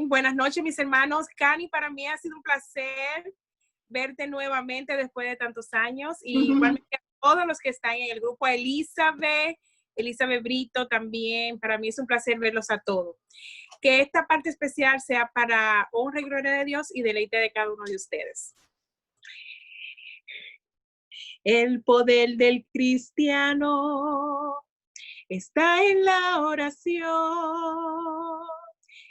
Buenas noches, mis hermanos. Cani, para mí ha sido un placer verte nuevamente después de tantos años. Y igualmente a todos los que están en el grupo, a Elizabeth Brito también. Para mí es un placer verlos a todos. Que esta parte especial sea para honra y gloria de Dios y deleite de cada uno de ustedes. El poder del cristiano está en la oración.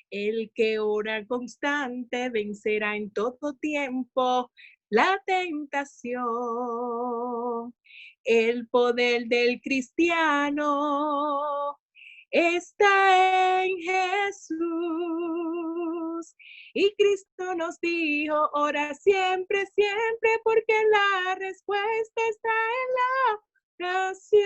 El que ora constante vencerá en todo tiempo la tentación. El poder del cristiano está en Jesús. Y Cristo nos dijo, ora siempre, siempre, porque la respuesta está en la oración.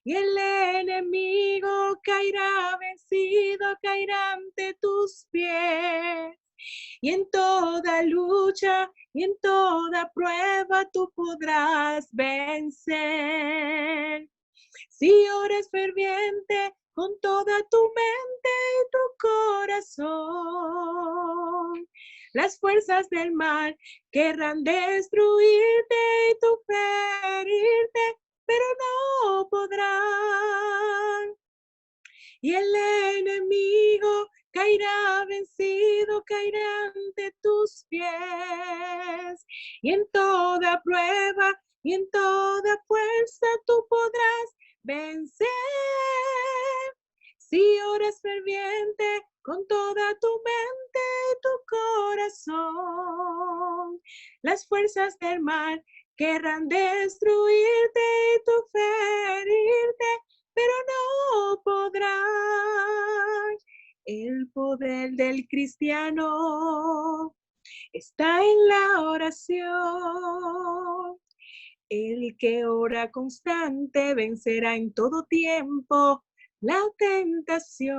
Y el enemigo caerá vencido, caerá ante tus pies. Y en toda lucha y en toda prueba tú podrás vencer. Si oras ferviente con toda tu mente y tu corazón, las fuerzas del mal querrán destruirte y tú ferirte, pero no podrán. Y el enemigo caerá vencido, caerá ante tus pies. Y en toda prueba y en toda fuerza tú podrás vencer. Si oras ferviente con toda tu mente y tu corazón, las fuerzas del mal querrán destruirte y tú ferirte, pero no podrán. El poder del cristiano está en la oración. El que ora constante vencerá en todo tiempo la tentación.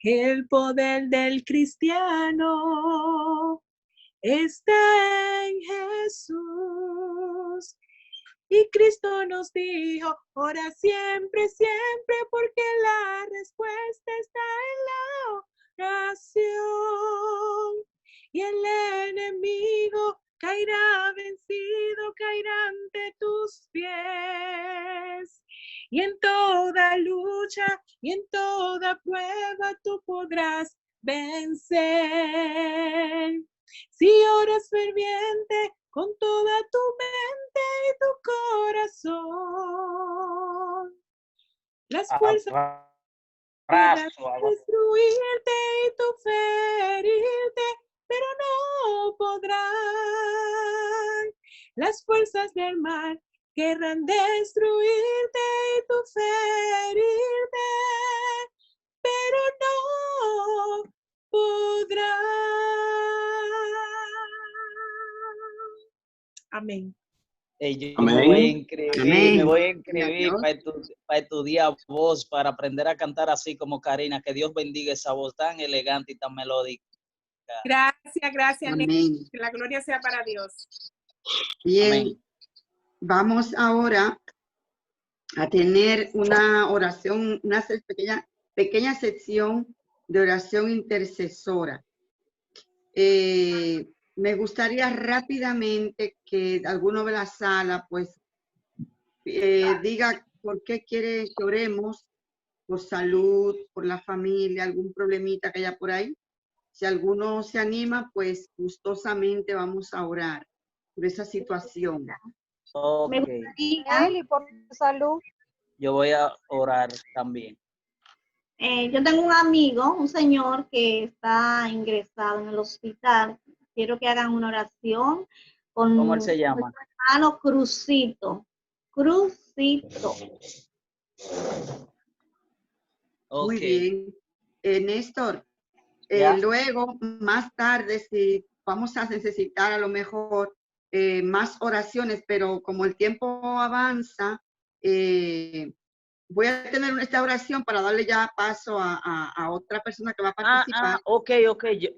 El poder del cristiano está en Jesús. Y Cristo nos dijo, ora siempre, siempre, porque la respuesta está en la oración. Y el enemigo caerá vencido, caerá ante tus pies. Y en toda lucha y en toda prueba tú podrás vencer. Si oras ferviente con toda tu mente y tu corazón, las fuerzas podrán destruirte y tú ferirte, pero no podrán. Las fuerzas del mal querrán destruirte y tú ferirte, pero no podrán. Amén. Yo me voy a inscribir para estudiar voz, para aprender a cantar así como Karina. Que Dios bendiga esa voz tan elegante y tan melódica. Gracias, Amén. Que la gloria sea para Dios. Bien, Amén. Vamos ahora a tener una oración, una pequeña sección de oración intercesora. Me gustaría rápidamente que alguno de la sala pues diga por qué quiere que oremos, por salud, por la familia, algún problemita que haya por ahí. Si alguno se anima, pues gustosamente vamos a orar por esa situación. Okay. Me gustaría, Eli, por salud. Yo voy a orar también. Yo tengo un amigo, un señor que está ingresado en el hospital. Quiero que hagan una oración con ¿Cómo él se llama? nuestro hermano Crucito. Crucito. Okay. Muy bien. Néstor, luego, más tarde, si vamos a necesitar a lo mejor más oraciones, pero como el tiempo avanza, voy a tener esta oración para darle ya paso a otra persona que va a participar. Ok.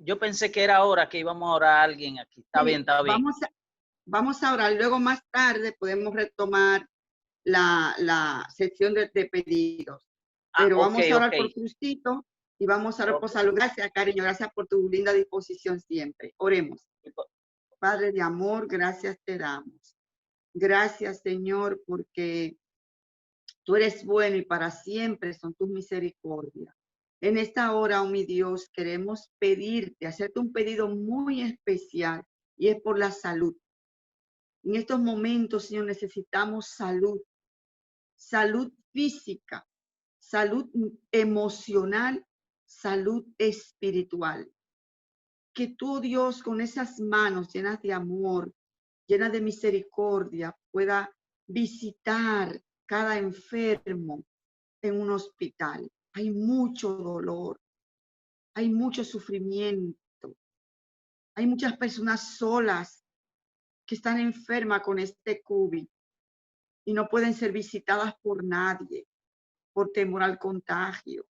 Yo pensé que era ahora que íbamos a orar a alguien aquí. Está bien. Vamos a orar. Luego, más tarde, podemos retomar la sección de pedidos. Pero vamos a orar por Cruzito y vamos a orar por salud. Gracias, cariño. Gracias por tu linda disposición siempre. Oremos. Padre de amor, gracias te damos. Gracias, Señor, porque tú eres bueno y para siempre son tus misericordias. En esta hora, oh mi Dios, queremos pedirte, hacerte un pedido muy especial y es por la salud. En estos momentos, Señor, necesitamos salud, salud física, salud emocional, salud espiritual. Que tú, Dios, con esas manos llenas de amor, llenas de misericordia, pueda visitar cada enfermo en un hospital. Hay mucho dolor, hay mucho sufrimiento, hay muchas personas solas que están enfermas con este COVID y no pueden ser visitadas por nadie por temor al contagio.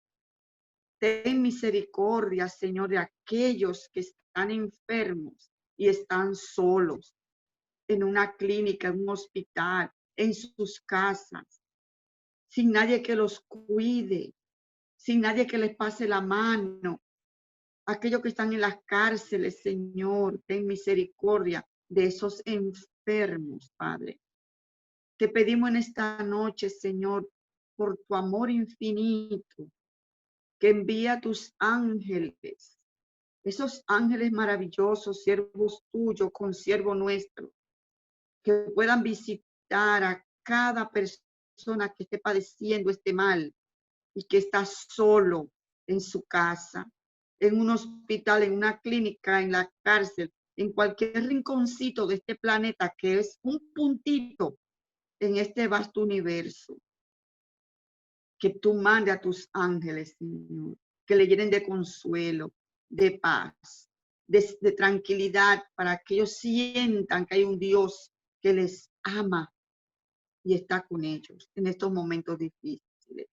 Ten misericordia, Señor, de aquellos que están enfermos y están solos en una clínica, en un hospital, en sus casas, sin nadie que los cuide, sin nadie que les pase la mano. Aquellos que están en las cárceles, Señor, ten misericordia de esos enfermos, Padre. Te pedimos en esta noche, Señor, por tu amor infinito, que envía a tus ángeles, esos ángeles maravillosos, siervos tuyos, consiervo nuestro, que puedan visitar a cada persona que esté padeciendo este mal y que está solo en su casa, en un hospital, en una clínica, en la cárcel, en cualquier rinconcito de este planeta que es un puntito en este vasto universo. Que tú mande a tus ángeles, Señor, que le llenen de consuelo, de paz, de tranquilidad, para que ellos sientan que hay un Dios que les ama y está con ellos en estos momentos difíciles,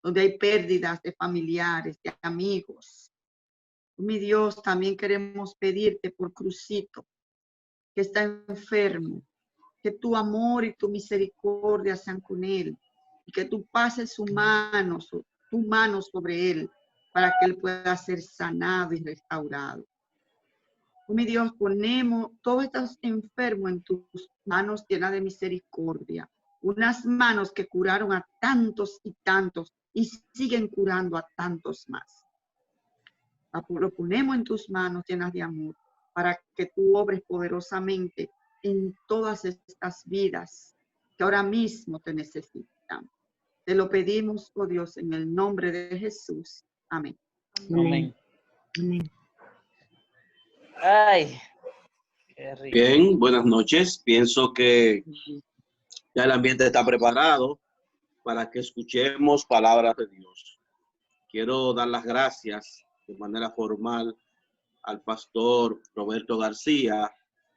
donde hay pérdidas de familiares, de amigos. Mi Dios, también queremos pedirte por Cruzito, que está enfermo, que tu amor y tu misericordia sean con él, y que tú pases tu mano sobre él, para que él pueda ser sanado y restaurado. Oh, mi Dios, ponemos todos estos enfermos en tus manos llenas de misericordia, unas manos que curaron a tantos y tantos y siguen curando a tantos más. Lo ponemos en tus manos llenas de amor, para que tú obres poderosamente en todas estas vidas que ahora mismo te necesitan. Te lo pedimos, oh Dios, en el nombre de Jesús. Amén. Amén. Amén. Ay, qué rico. Bien, buenas noches. Pienso que ya el ambiente está preparado para que escuchemos palabras de Dios. Quiero dar las gracias de manera formal al pastor Roberto García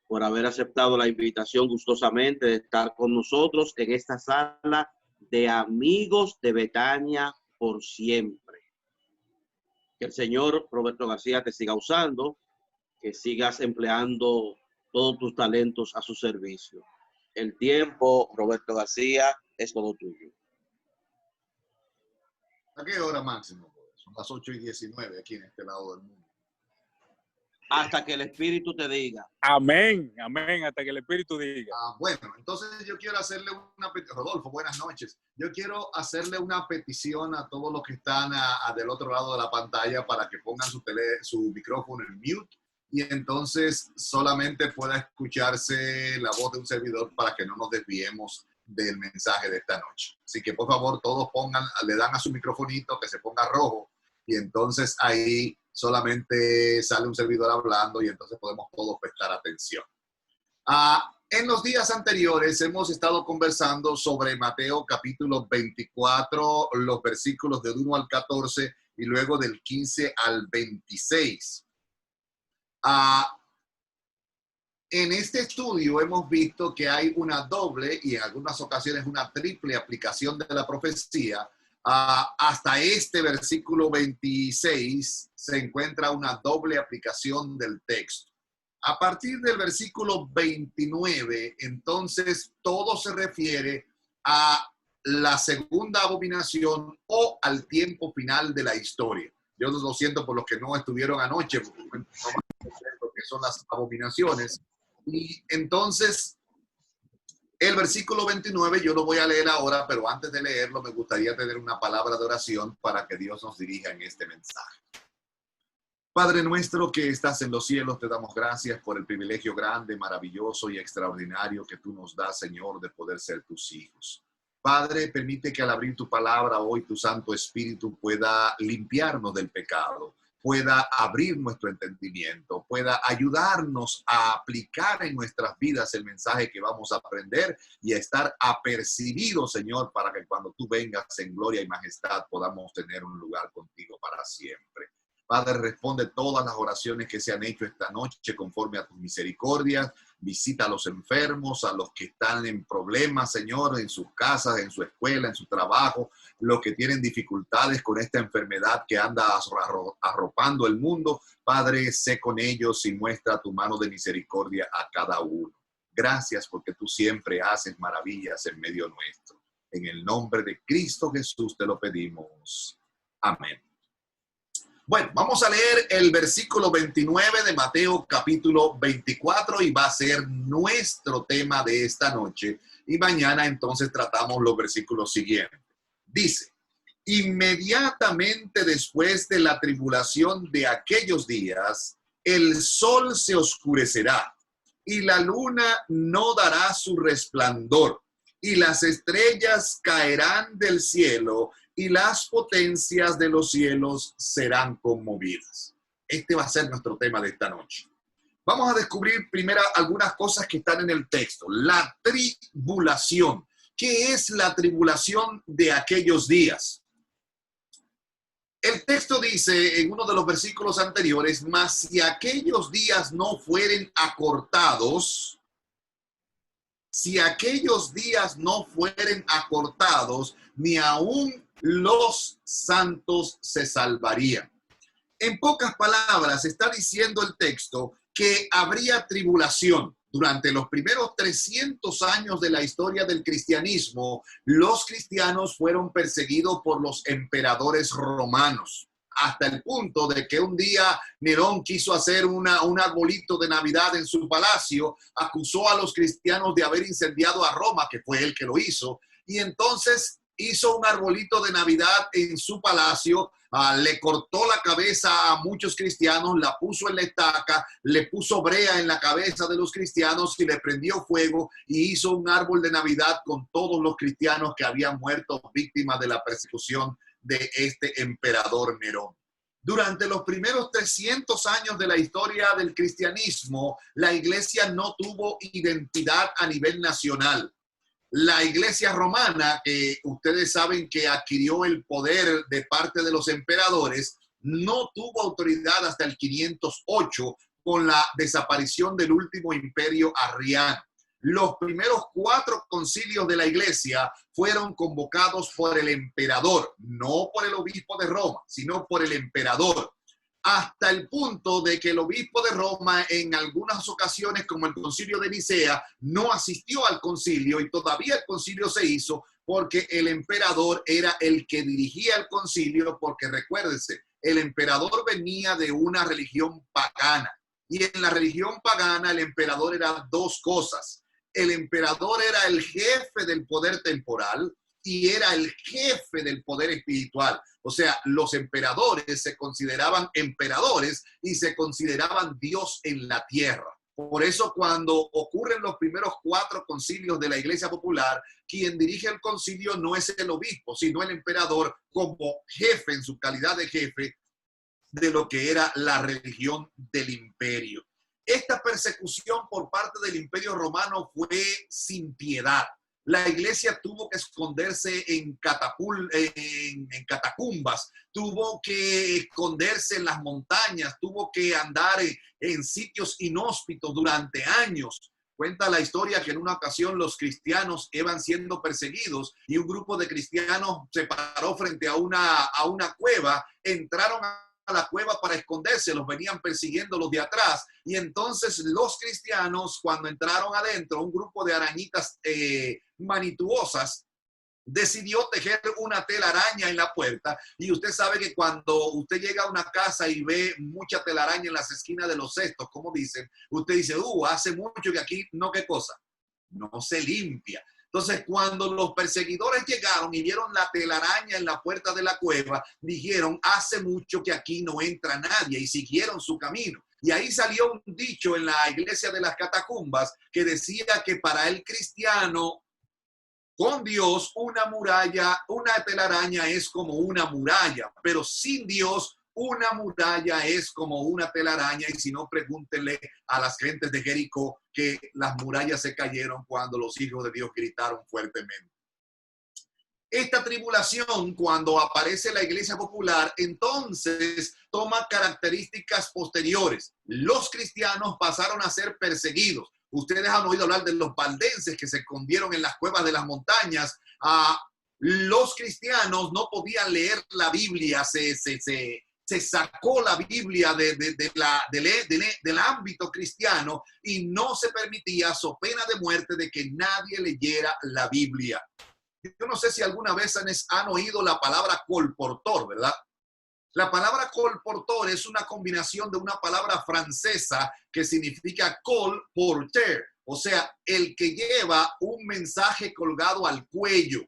por haber aceptado la invitación gustosamente de estar con nosotros en esta sala de amigos de Betania por siempre. Que el Señor Roberto García te siga usando, que sigas empleando todos tus talentos a su servicio. El tiempo, Roberto García, es todo tuyo. ¿A qué hora máximo? Son las 8:19 aquí en este lado del mundo. Hasta que el Espíritu te diga. Amén, amén, hasta que el Espíritu diga. Bueno, entonces yo quiero hacerle una petición. Rodolfo, buenas noches. Yo quiero hacerle una petición a todos los que están del otro lado de la pantalla para que pongan su micrófono en mute y entonces solamente pueda escucharse la voz de un servidor para que no nos desviemos del mensaje de esta noche. Así que por favor todos le dan a su microfonito que se ponga rojo y entonces ahí solamente sale un servidor hablando y entonces podemos todos prestar atención. En los días anteriores hemos estado conversando sobre Mateo capítulo 24, los versículos del 1 al 14 y luego del 15 al 26. En este estudio hemos visto que hay una doble y en algunas ocasiones una triple aplicación de la profecía. Hasta este versículo 26 se encuentra una doble aplicación del texto. A partir del versículo 29, entonces todo se refiere a la segunda abominación o al tiempo final de la historia. Yo lo siento por los que no estuvieron anoche, porque no van a entender lo que son las abominaciones. Y entonces, el versículo 29 yo lo voy a leer ahora, pero antes de leerlo me gustaría tener una palabra de oración para que Dios nos dirija en este mensaje. Padre nuestro que estás en los cielos, te damos gracias por el privilegio grande, maravilloso y extraordinario que tú nos das, Señor, de poder ser tus hijos. Padre, permite que al abrir tu palabra hoy tu Santo Espíritu pueda limpiarnos del pecado, pueda abrir nuestro entendimiento, pueda ayudarnos a aplicar en nuestras vidas el mensaje que vamos a aprender y a estar apercibidos, Señor, para que cuando tú vengas en gloria y majestad podamos tener un lugar contigo para siempre. Padre, responde todas las oraciones que se han hecho esta noche conforme a tus misericordias. Visita a los enfermos, a los que están en problemas, Señor, en sus casas, en su escuela, en su trabajo, los que tienen dificultades con esta enfermedad que anda arropando el mundo. Padre, sé con ellos y muestra tu mano de misericordia a cada uno. Gracias porque tú siempre haces maravillas en medio nuestro. En el nombre de Cristo Jesús te lo pedimos. Amén. Bueno, vamos a leer el versículo 29 de Mateo capítulo 24 y va a ser nuestro tema de esta noche. Y mañana entonces tratamos los versículos siguientes. Dice, inmediatamente después de la tribulación de aquellos días, el sol se oscurecerá y la luna no dará su resplandor y las estrellas caerán del cielo y las potencias de los cielos serán conmovidas. Este va a ser nuestro tema de esta noche. Vamos a descubrir primero algunas cosas que están en el texto. La tribulación. ¿Qué es la tribulación de aquellos días? El texto dice en uno de los versículos anteriores, mas si aquellos días no fueren acortados, ni aún los santos se salvarían. En pocas palabras, está diciendo el texto que habría tribulación. Durante los primeros 300 años de la historia del cristianismo, los cristianos fueron perseguidos por los emperadores romanos, hasta el punto de que un día Nerón quiso hacer un arbolito de Navidad en su palacio, acusó a los cristianos de haber incendiado a Roma, que fue él que lo hizo, y entonces hizo un arbolito de Navidad en su palacio, le cortó la cabeza a muchos cristianos, la puso en la estaca, le puso brea en la cabeza de los cristianos y le prendió fuego y hizo un árbol de Navidad con todos los cristianos que habían muerto víctimas de la persecución de este emperador Nerón. Durante los primeros 300 años de la historia del cristianismo, la iglesia no tuvo identidad a nivel nacional. La iglesia romana, que ustedes saben que adquirió el poder de parte de los emperadores, no tuvo autoridad hasta el 508 con la desaparición del último imperio arriano. Los primeros 4 concilios de la iglesia fueron convocados por el emperador, no por el obispo de Roma, sino por el emperador. Hasta el punto de que el obispo de Roma en algunas ocasiones, como el concilio de Nicea, no asistió al concilio y todavía el concilio se hizo porque el emperador era el que dirigía el concilio, porque recuérdense, el emperador venía de una religión pagana y en la religión pagana el emperador era 2 cosas. El emperador era el jefe del poder temporal y era el jefe del poder espiritual. O sea, los emperadores se consideraban emperadores y se consideraban Dios en la tierra. Por eso cuando ocurren los primeros 4 concilios de la Iglesia Popular, quien dirige el concilio no es el obispo, sino el emperador como jefe, en su calidad de jefe, de lo que era la religión del imperio. Esta persecución por parte del Imperio Romano fue sin piedad. La iglesia tuvo que esconderse en catacumbas, tuvo que esconderse en las montañas, tuvo que andar en sitios inhóspitos durante años. Cuenta la historia que en una ocasión los cristianos iban siendo perseguidos y un grupo de cristianos se paró frente a una cueva, entraron a la cueva para esconderse, los venían persiguiendo los de atrás y entonces los cristianos cuando entraron adentro, un grupo de arañitas manituosas decidió tejer una telaraña en la puerta. Y usted sabe que cuando usted llega a una casa y ve mucha telaraña en las esquinas de los cestos, como dicen, usted dice, hace mucho que aquí, no, ¿qué cosa? No se limpia. Entonces, cuando los perseguidores llegaron y vieron la telaraña en la puerta de la cueva, dijeron, hace mucho que aquí no entra nadie, y siguieron su camino. Y ahí salió un dicho en la iglesia de las catacumbas que decía que para el cristiano, con Dios, una muralla, una telaraña es como una muralla, pero sin Dios, una muralla es como una telaraña. Y si no, pregúntenle a las gentes de Jericó que las murallas se cayeron cuando los hijos de Dios gritaron fuertemente. Esta tribulación, cuando aparece la iglesia popular, entonces toma características posteriores. Los cristianos pasaron a ser perseguidos. Ustedes han oído hablar de los valdenses que se escondieron en las cuevas de las montañas. Los cristianos no podían leer la Biblia, se sacó la Biblia del ámbito cristiano y no se permitía, so pena de muerte, de que nadie leyera la Biblia. Yo no sé si alguna vez han oído la palabra colportor, ¿verdad? La palabra colportor es una combinación de una palabra francesa que significa colporteur, o sea, el que lleva un mensaje colgado al cuello.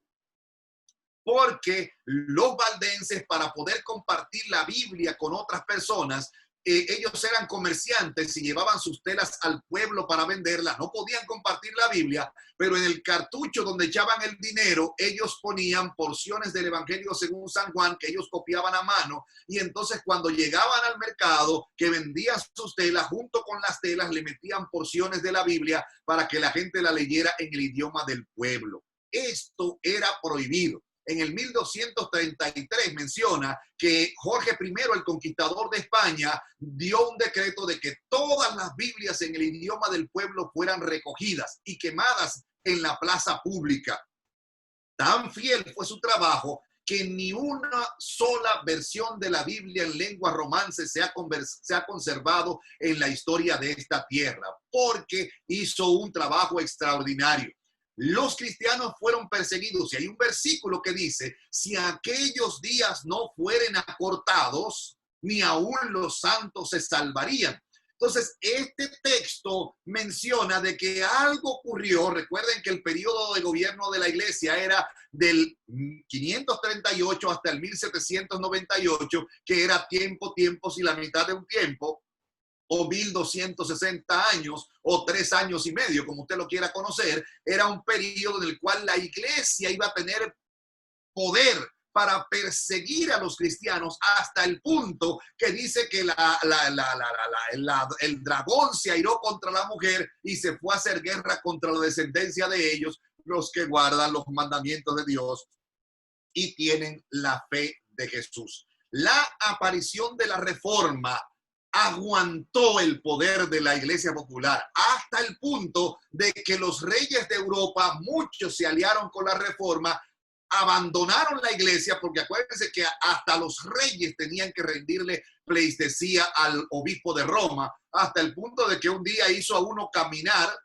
Porque los valdenses, para poder compartir la Biblia con otras personas, ellos eran comerciantes y llevaban sus telas al pueblo para venderlas. No podían compartir la Biblia, pero en el cartucho donde echaban el dinero, ellos ponían porciones del Evangelio según San Juan que ellos copiaban a mano. Y entonces cuando llegaban al mercado, que vendían sus telas, junto con las telas le metían porciones de la Biblia para que la gente la leyera en el idioma del pueblo. Esto era prohibido. En el 1233 menciona que Jorge I, el conquistador de España, dio un decreto de que todas las Biblias en el idioma del pueblo fueran recogidas y quemadas en la plaza pública. Tan fiel fue su trabajo que ni una sola versión de la Biblia en lengua romance se ha conservado en la historia de esta tierra, porque hizo un trabajo extraordinario. Los cristianos fueron perseguidos y hay un versículo que dice, si aquellos días no fueren acortados, ni aún los santos se salvarían. Entonces, este texto menciona de que algo ocurrió. Recuerden que el periodo de gobierno de la iglesia era del 538 hasta el 1798, que era tiempos y la mitad de un tiempo, o 1260 años, o 3 años y medio, como usted lo quiera conocer. Era un periodo en el cual la iglesia iba a tener poder para perseguir a los cristianos, hasta el punto que dice que el dragón se airó contra la mujer y se fue a hacer guerra contra la descendencia de ellos, los que guardan los mandamientos de Dios y tienen la fe de Jesús. La aparición de la Reforma aguantó el poder de la iglesia popular hasta el punto de que los reyes de Europa, muchos se aliaron con la Reforma, abandonaron la iglesia, porque acuérdense que hasta los reyes tenían que rendirle pleitesía al obispo de Roma, hasta el punto de que un día hizo a uno caminar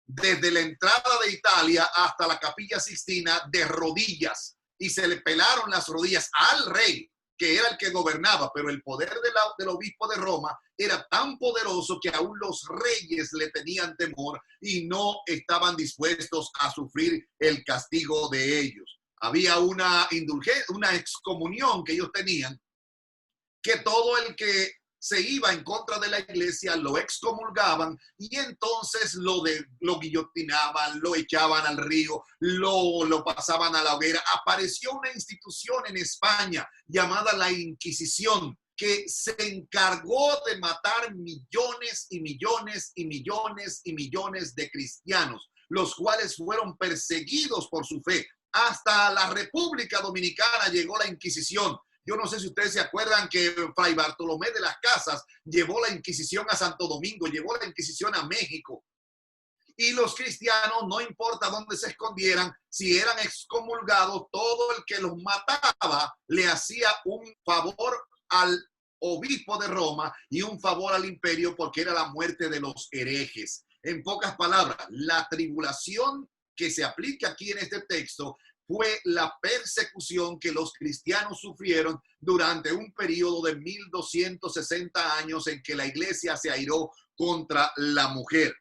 desde la entrada de Italia hasta la Capilla Sixtina de rodillas, y se le pelaron las rodillas al rey, que era el que gobernaba, pero el poder del obispo de Roma era tan poderoso que aún los reyes le tenían temor y no estaban dispuestos a sufrir el castigo de ellos. Había una indulgencia, una excomunión que ellos tenían, que todo el que se iba en contra de la iglesia lo excomulgaban y entonces lo guillotinaban, lo echaban al río, lo pasaban a la hoguera. Apareció una institución en España llamada la Inquisición, que se encargó de matar millones y millones y millones y millones de cristianos, los cuales fueron perseguidos por su fe. Hasta la República Dominicana llegó la Inquisición. Yo no sé si ustedes se acuerdan que Fray Bartolomé de las Casas llevó la Inquisición a Santo Domingo, llevó la Inquisición a México. Y los cristianos, no importa dónde se escondieran, si eran excomulgados, todo el que los mataba le hacía un favor al obispo de Roma y un favor al imperio, porque era la muerte de los herejes. En pocas palabras, la tribulación que se aplica aquí en este texto fue la persecución que los cristianos sufrieron durante un periodo de 1260 años en que la iglesia se airó contra la mujer.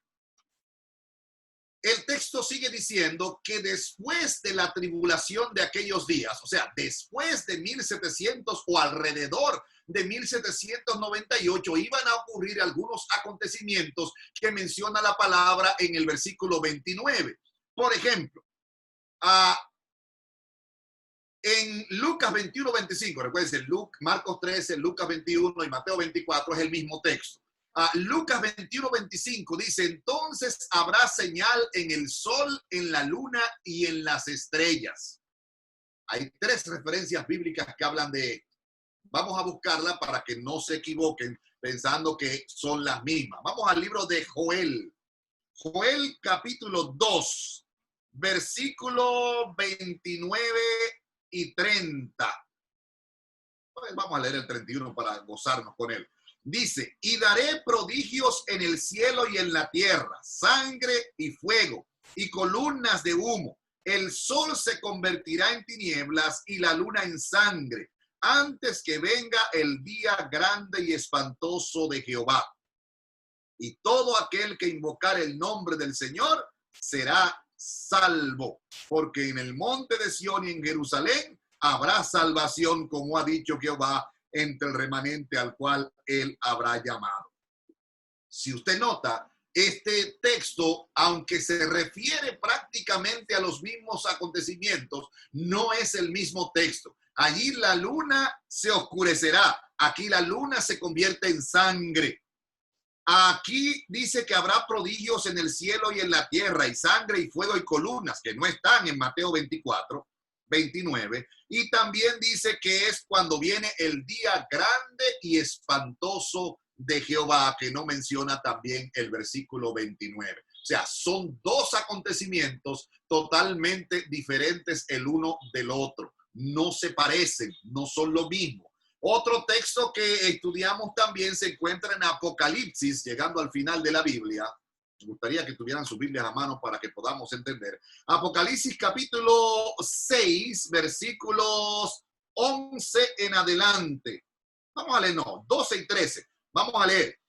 El texto sigue diciendo que después de la tribulación de aquellos días, o sea, después de 1700 o alrededor de 1798, iban a ocurrir algunos acontecimientos que menciona la palabra en el versículo 29. Por ejemplo, en Lucas 21, 25, recuerden, Marcos 13, Lucas 21 y Mateo 24 es el mismo texto. Lucas 21, 25 dice, entonces habrá señal en el sol, en la luna y en las estrellas. Hay 3 referencias bíblicas que hablan de esto. Vamos a buscarla para que no se equivoquen pensando que son las mismas. Vamos al libro de Joel. Joel capítulo 2, versículo 29 y 30. Pues vamos a leer el 31 para gozarnos con él. Dice, y daré prodigios en el cielo y en la tierra, sangre y fuego, y columnas de humo. El sol se convertirá en tinieblas y la luna en sangre, antes que venga el día grande y espantoso de Jehová. Y todo aquel que invocar el nombre del Señor será salvo, porque en el monte de Sión y en Jerusalén habrá salvación, como ha dicho Jehová, entre el remanente al cual él habrá llamado. Si usted nota, este texto, aunque se refiere prácticamente a los mismos acontecimientos, no es el mismo texto. Allí la luna se oscurecerá, aquí la luna se convierte en sangre. Aquí dice que habrá prodigios en el cielo y en la tierra, y sangre y fuego y columnas, que no están en Mateo 24, 29, y también dice que es cuando viene el día grande y espantoso de Jehová, que no menciona también el versículo 29. O sea, son 2 acontecimientos totalmente diferentes el uno del otro. No se parecen, no son lo mismo. Otro texto que estudiamos también se encuentra en Apocalipsis, llegando al final de la Biblia. Me gustaría que tuvieran sus Biblias a mano para que podamos entender. Apocalipsis capítulo 6, versículos 11 en adelante. Vamos a leer, 12 y 13. Vamos a leer.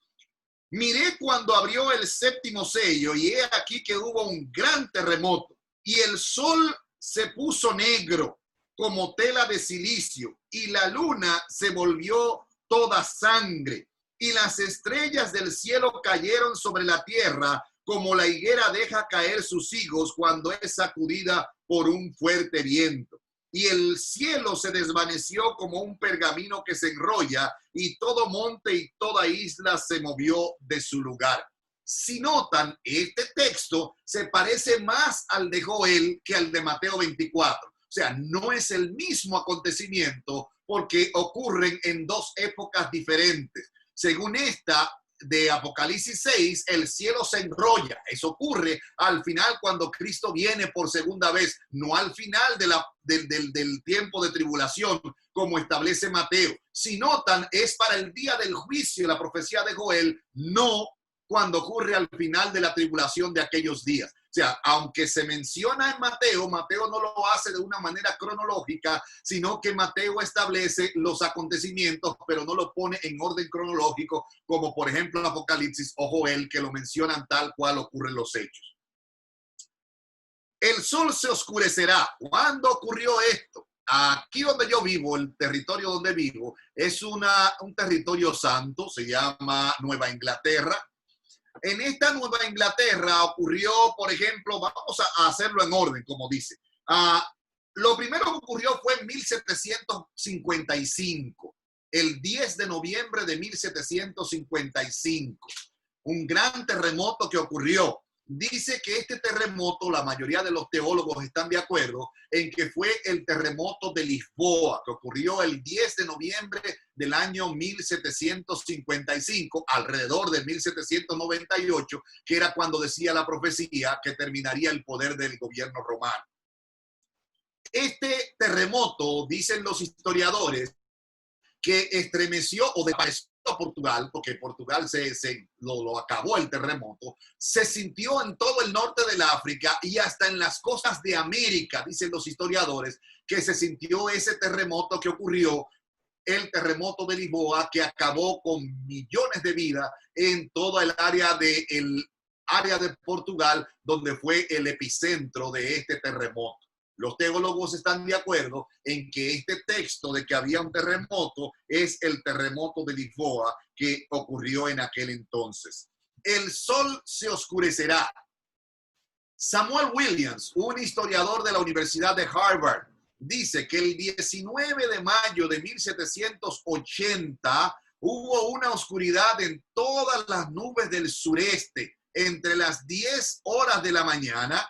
Miré cuando abrió el 7º sello y he aquí que hubo un gran terremoto y el sol se puso negro como tela de silicio y la luna se volvió toda sangre. Y las estrellas del cielo cayeron sobre la tierra como la higuera deja caer sus higos cuando es sacudida por un fuerte viento. Y el cielo se desvaneció como un pergamino que se enrolla y todo monte y toda isla se movió de su lugar. Si notan, este texto se parece más al de Joel que al de Mateo 24. O sea, no es el mismo acontecimiento porque ocurren en 2 épocas diferentes. Según esta de Apocalipsis 6, el cielo se enrolla. Eso ocurre al final cuando Cristo viene por segunda vez, no al final del tiempo de tribulación, como establece Mateo. Si notan, es para el día del juicio, la profecía de Joel, no cuando ocurre al final de la tribulación de aquellos días. O sea, aunque se menciona en Mateo, Mateo no lo hace de una manera cronológica, sino que Mateo establece los acontecimientos, pero no lo pone en orden cronológico, como por ejemplo Apocalipsis o Joel, que lo mencionan tal cual ocurren los hechos. El sol se oscurecerá. ¿Cuándo ocurrió esto? Aquí donde yo vivo, el territorio donde vivo, es un territorio santo, se llama Nueva Inglaterra. En esta Nueva Inglaterra ocurrió, por ejemplo, vamos a hacerlo en orden, como dice. Lo primero que ocurrió fue en 1755, el 10 de noviembre de 1755. Un gran terremoto que ocurrió. Dice que este terremoto, la mayoría de los teólogos están de acuerdo en que fue el terremoto de Lisboa, que ocurrió el 10 de noviembre del año 1755, alrededor de 1798, que era cuando decía la profecía que terminaría el poder del gobierno romano. Este terremoto, dicen los historiadores, que estremeció o desapareció a Portugal, porque Portugal lo acabó el terremoto, se sintió en todo el norte del África y hasta en las costas de América, dicen los historiadores, que se sintió ese terremoto que ocurrió, el terremoto de Lisboa, que acabó con millones de vidas en toda el área de Portugal, donde fue el epicentro de este terremoto. Los teólogos están de acuerdo en que este texto de que había un terremoto es el terremoto de Lisboa que ocurrió en aquel entonces. El sol se oscurecerá. Samuel Williams, un historiador de la Universidad de Harvard, dice que el 19 de mayo de 1780 hubo una oscuridad en todas las nubes del sureste entre las 10 horas de la mañana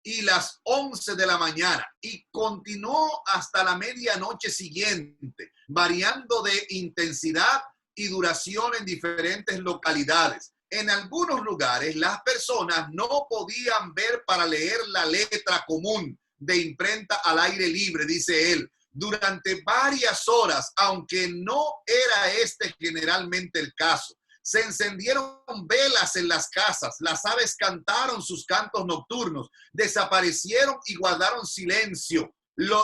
y las 11 de la mañana, y continuó hasta la medianoche siguiente, variando de intensidad y duración en diferentes localidades. En algunos lugares las personas no podían ver para leer la letra común de imprenta al aire libre, dice él, durante varias horas, aunque no era este generalmente el caso. Se encendieron velas en las casas, las aves cantaron sus cantos nocturnos, desaparecieron y guardaron silencio.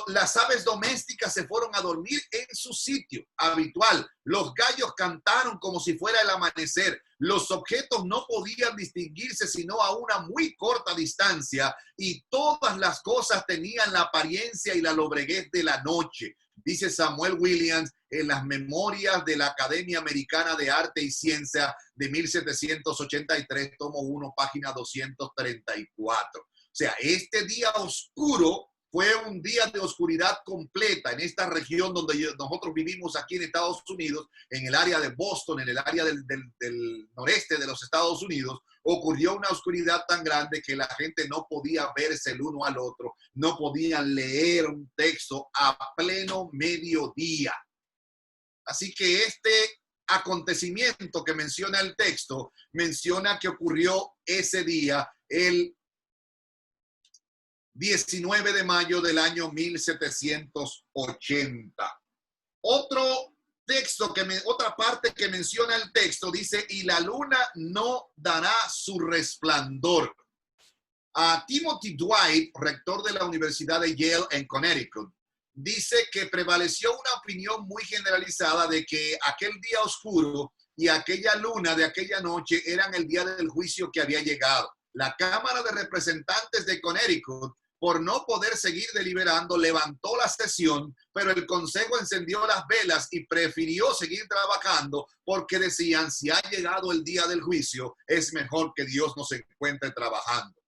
Las aves domésticas se fueron a dormir en su sitio habitual. Los gallos cantaron como si fuera el amanecer. Los objetos no podían distinguirse sino a una muy corta distancia y todas las cosas tenían la apariencia y la lobreguez de la noche. Dice Samuel Williams en las memorias de la Academia Americana de Arte y Ciencia de 1783, tomo 1, página 234. O sea, este día oscuro fue un día de oscuridad completa en esta región donde nosotros vivimos aquí en Estados Unidos, en el área de Boston, en el área del noreste de los Estados Unidos. Ocurrió una oscuridad tan grande que la gente no podía verse el uno al otro, no podían leer un texto a pleno mediodía. Así que este acontecimiento que menciona el texto, menciona que ocurrió ese día, el 19 de mayo del año 1780. Otra parte que menciona el texto dice, y la luna no dará su resplandor. Timothy Dwight, rector de la Universidad de Yale en Connecticut, dice que prevaleció una opinión muy generalizada de que aquel día oscuro y aquella luna de aquella noche eran el día del juicio que había llegado. La Cámara de Representantes de Connecticut, por no poder seguir deliberando, levantó la sesión, pero el Consejo encendió las velas y prefirió seguir trabajando porque decían, si ha llegado el día del juicio, es mejor que Dios no se encuentre trabajando.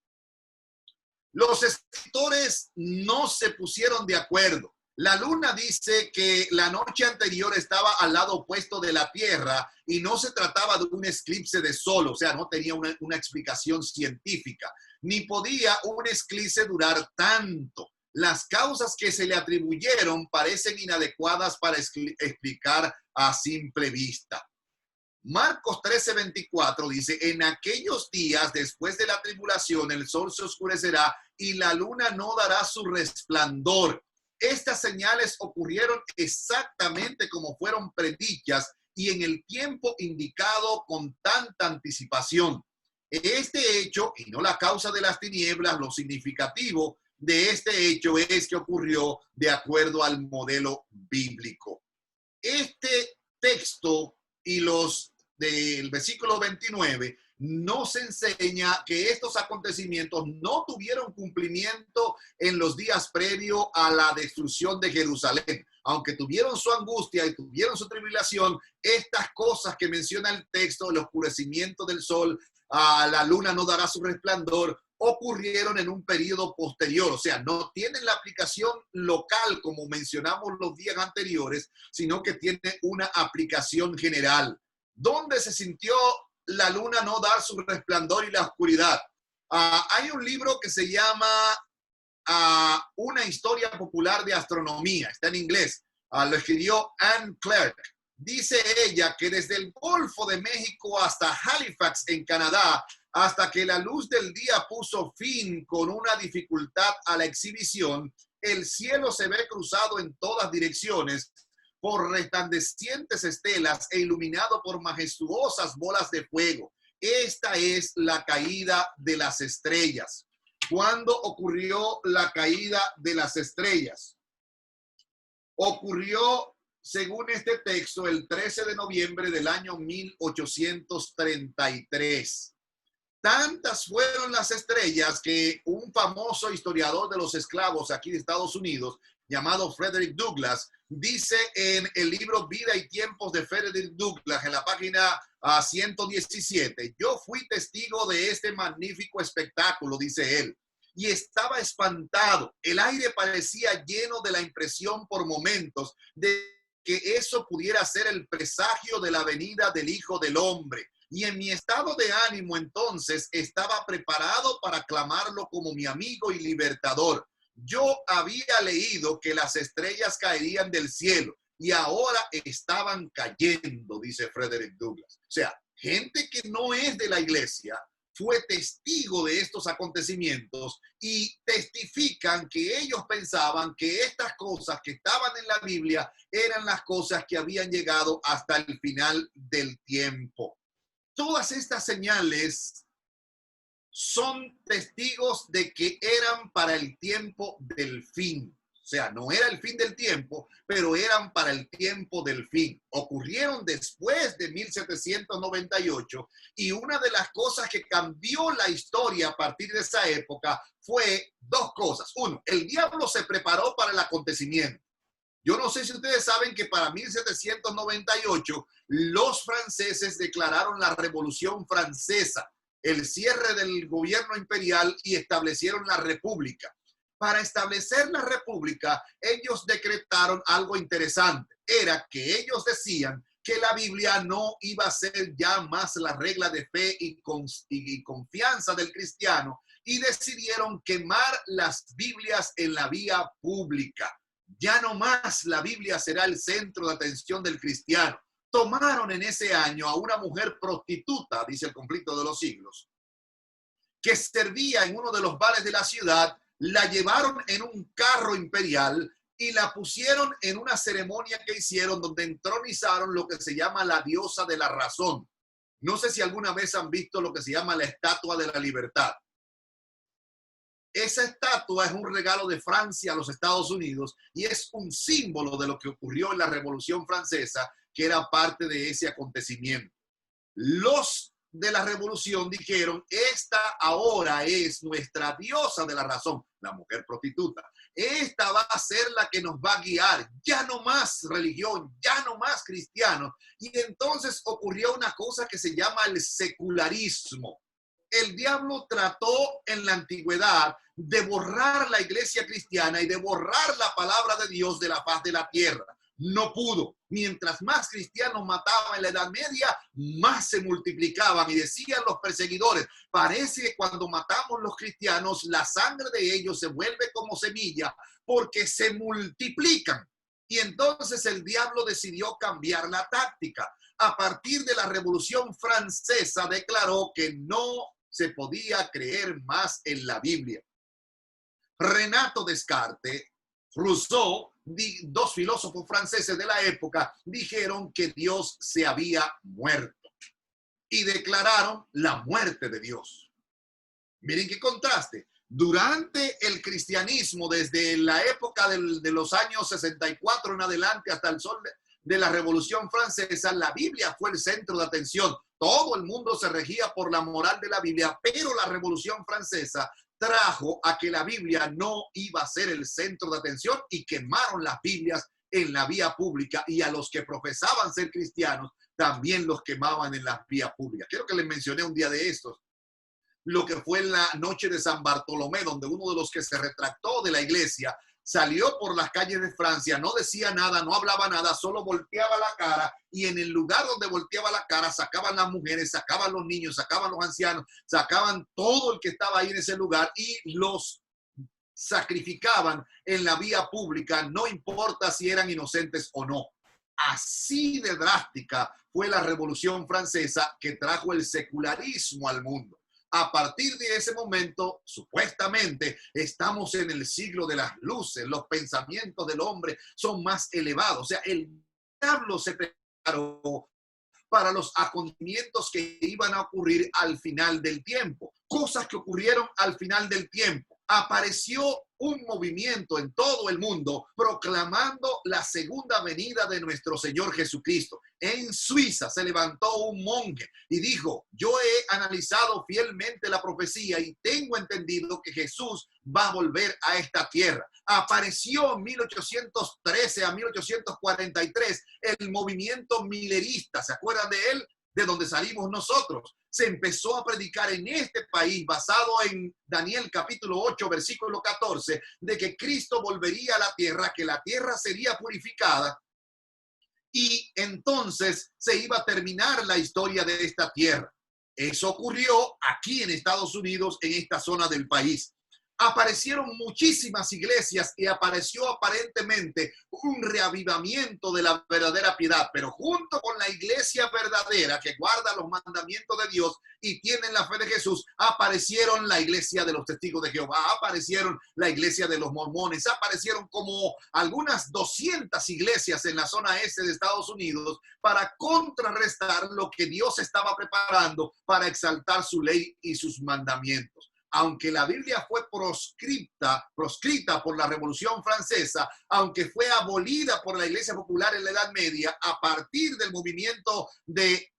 Los escritores no se pusieron de acuerdo. La luna dice que la noche anterior estaba al lado opuesto de la Tierra y no se trataba de un eclipse de sol, o sea, no tenía una explicación científica, ni podía un eclipse durar tanto. Las causas que se le atribuyeron parecen inadecuadas para explicar a simple vista. Marcos 13:24 dice, en aquellos días después de la tribulación el sol se oscurecerá y la luna no dará su resplandor. Estas señales ocurrieron exactamente como fueron predichas y en el tiempo indicado con tanta anticipación. Este hecho, y no la causa de las tinieblas, lo significativo de este hecho es que ocurrió de acuerdo al modelo bíblico. Este texto y los del versículo 29 nos enseña que estos acontecimientos no tuvieron cumplimiento en los días previos a la destrucción de Jerusalén. Aunque tuvieron su angustia y tuvieron su tribulación, estas cosas que menciona el texto, el oscurecimiento del sol, la luna no dará su resplandor, ocurrieron en un periodo posterior. O sea, no tienen la aplicación local como mencionamos los días anteriores, sino que tiene una aplicación general. ¿Dónde se sintió la luna no dar su resplandor y la oscuridad? Hay un libro que se llama Una historia popular de astronomía, está en inglés, lo escribió Anne Clark. Dice ella que desde el Golfo de México hasta Halifax en Canadá, hasta que la luz del día puso fin con una dificultad a la exhibición, el cielo se ve cruzado en todas direcciones, por resplandecientes estelas e iluminado por majestuosas bolas de fuego. Esta es la caída de las estrellas. ¿Cuándo ocurrió la caída de las estrellas? Ocurrió, según este texto, el 13 de noviembre del año 1833. Tantas fueron las estrellas que un famoso historiador de los esclavos aquí de Estados Unidos, llamado Frederick Douglass, dice en el libro Vida y Tiempos de Frederick Douglass, en la página 117, yo fui testigo de este magnífico espectáculo, dice él, y estaba espantado. El aire parecía lleno de la impresión por momentos de que eso pudiera ser el presagio de la venida del Hijo del Hombre. Y en mi estado de ánimo entonces estaba preparado para aclamarlo como mi amigo y libertador. Yo había leído que las estrellas caerían del cielo y ahora estaban cayendo, dice Frederick Douglass. O sea, gente que no es de la iglesia fue testigo de estos acontecimientos y testifican que ellos pensaban que estas cosas que estaban en la Biblia eran las cosas que habían llegado hasta el final del tiempo. Todas estas señales son testigos de que eran para el tiempo del fin. O sea, no era el fin del tiempo, pero eran para el tiempo del fin. Ocurrieron después de 1798 y una de las cosas que cambió la historia a partir de esa época fue dos cosas. Uno, el diablo se preparó para el acontecimiento. Yo no sé si ustedes saben que para 1798 los franceses declararon la Revolución Francesa, el cierre del gobierno imperial y establecieron la República. Para establecer la República, ellos decretaron algo interesante. Era que ellos decían que la Biblia no iba a ser ya más la regla de fe y confianza del cristiano y decidieron quemar las Biblias en la vía pública. Ya no más la Biblia será el centro de atención del cristiano. Tomaron en ese año a una mujer prostituta, dice el conflicto de los siglos, que servía en uno de los bares de la ciudad, la llevaron en un carro imperial y la pusieron en una ceremonia que hicieron donde entronizaron lo que se llama la diosa de la razón. No sé si alguna vez han visto lo que se llama la Estatua de la Libertad. Esa estatua es un regalo de Francia a los Estados Unidos y es un símbolo de lo que ocurrió en la Revolución Francesa, que era parte de ese acontecimiento. Los de la Revolución dijeron, esta ahora es nuestra diosa de la razón, la mujer prostituta. Esta va a ser la que nos va a guiar, ya no más religión, ya no más cristianos. Y entonces ocurrió una cosa que se llama el secularismo. El diablo trató en la antigüedad de borrar la iglesia cristiana y de borrar la palabra de Dios de la faz de la tierra. No pudo. Mientras más cristianos mataban en la Edad Media, más se multiplicaban. Y decían los perseguidores, parece que cuando matamos los cristianos, la sangre de ellos se vuelve como semilla porque se multiplican. Y entonces el diablo decidió cambiar la táctica. A partir de la Revolución Francesa declaró que no se podía creer más en la Biblia. Renato Descartes, Rousseau, dos filósofos franceses de la época, dijeron que Dios se había muerto y declararon la muerte de Dios. Miren qué contraste. Durante el cristianismo, desde la época de los años 64 en adelante hasta el sol de la Revolución Francesa, la Biblia fue el centro de atención. Todo el mundo se regía por la moral de la Biblia, pero la Revolución Francesa trajo a que la Biblia no iba a ser el centro de atención y quemaron las Biblias en la vía pública y a los que profesaban ser cristianos también los quemaban en las vías públicas. Creo que les mencioné un día de estos, lo que fue en la noche de San Bartolomé, donde uno de los que se retractó de la iglesia salió por las calles de Francia, no decía nada, no hablaba nada, solo volteaba la cara y en el lugar donde volteaba la cara sacaban las mujeres, sacaban los niños, sacaban los ancianos, sacaban todo el que estaba ahí en ese lugar y los sacrificaban en la vía pública, no importa si eran inocentes o no. Así de drástica fue la Revolución Francesa que trajo el secularismo al mundo. A partir de ese momento, supuestamente, estamos en el siglo de las luces. Los pensamientos del hombre son más elevados. O sea, el diablo se preparó para los acontecimientos que iban a ocurrir al final del tiempo. Cosas que ocurrieron al final del tiempo. Apareció un movimiento en todo el mundo proclamando la segunda venida de nuestro Señor Jesucristo. En Suiza se levantó un monje y dijo: yo he analizado fielmente la profecía y tengo entendido que Jesús va a volver a esta tierra. Apareció en 1813 a 1843 el movimiento millerista. ¿Se acuerdan de él? De donde salimos nosotros. Se empezó a predicar en este país, basado en Daniel capítulo 8, versículo 14, de que Cristo volvería a la tierra, que la tierra sería purificada y entonces se iba a terminar la historia de esta tierra. Eso ocurrió aquí en Estados Unidos, en esta zona del país. Aparecieron muchísimas iglesias y apareció aparentemente un reavivamiento de la verdadera piedad, pero junto con la iglesia verdadera que guarda los mandamientos de Dios y tienen la fe de Jesús, aparecieron la iglesia de los testigos de Jehová, aparecieron la iglesia de los mormones, aparecieron como algunas 200 iglesias en la zona este de Estados Unidos para contrarrestar lo que Dios estaba preparando para exaltar su ley y sus mandamientos. Aunque la Biblia fue proscrita por la Revolución Francesa, aunque fue abolida por la Iglesia Popular en la Edad Media, a partir del movimiento de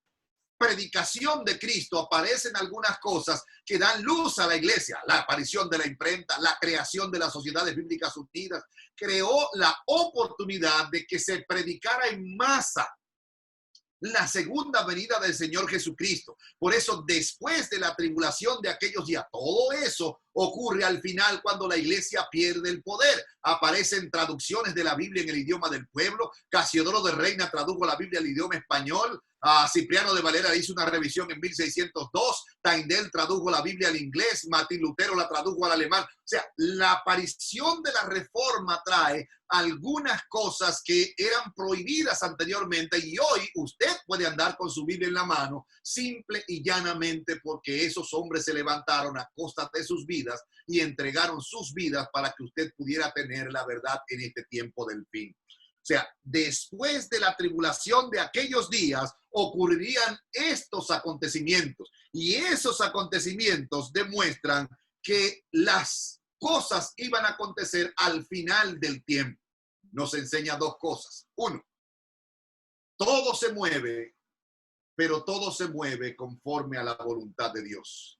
predicación de Cristo aparecen algunas cosas que dan luz a la iglesia. La aparición de la imprenta, la creación de las sociedades bíblicas unidas, creó la oportunidad de que se predicara en masa la segunda venida del Señor Jesucristo. Por eso, después de la tribulación de aquellos días, todo eso ocurre al final cuando la iglesia pierde el poder. Aparecen traducciones de la Biblia en el idioma del pueblo. Casiodoro de Reina tradujo la Biblia al idioma español. Cipriano de Valera hizo una revisión en 1602. Tyndale tradujo la Biblia al inglés. Martín Lutero la tradujo al alemán. O sea, la aparición de la Reforma trae algunas cosas que eran prohibidas anteriormente y hoy usted puede andar con su Biblia en la mano simple y llanamente porque esos hombres se levantaron a costa de sus vidas y entregaron sus vidas para que usted pudiera tener la verdad en este tiempo del fin. O sea, después de la tribulación de aquellos días ocurrirían estos acontecimientos y esos acontecimientos demuestran que las cosas iban a acontecer al final del tiempo. Nos enseña dos cosas. Uno, todo se mueve, pero todo se mueve conforme a la voluntad de Dios.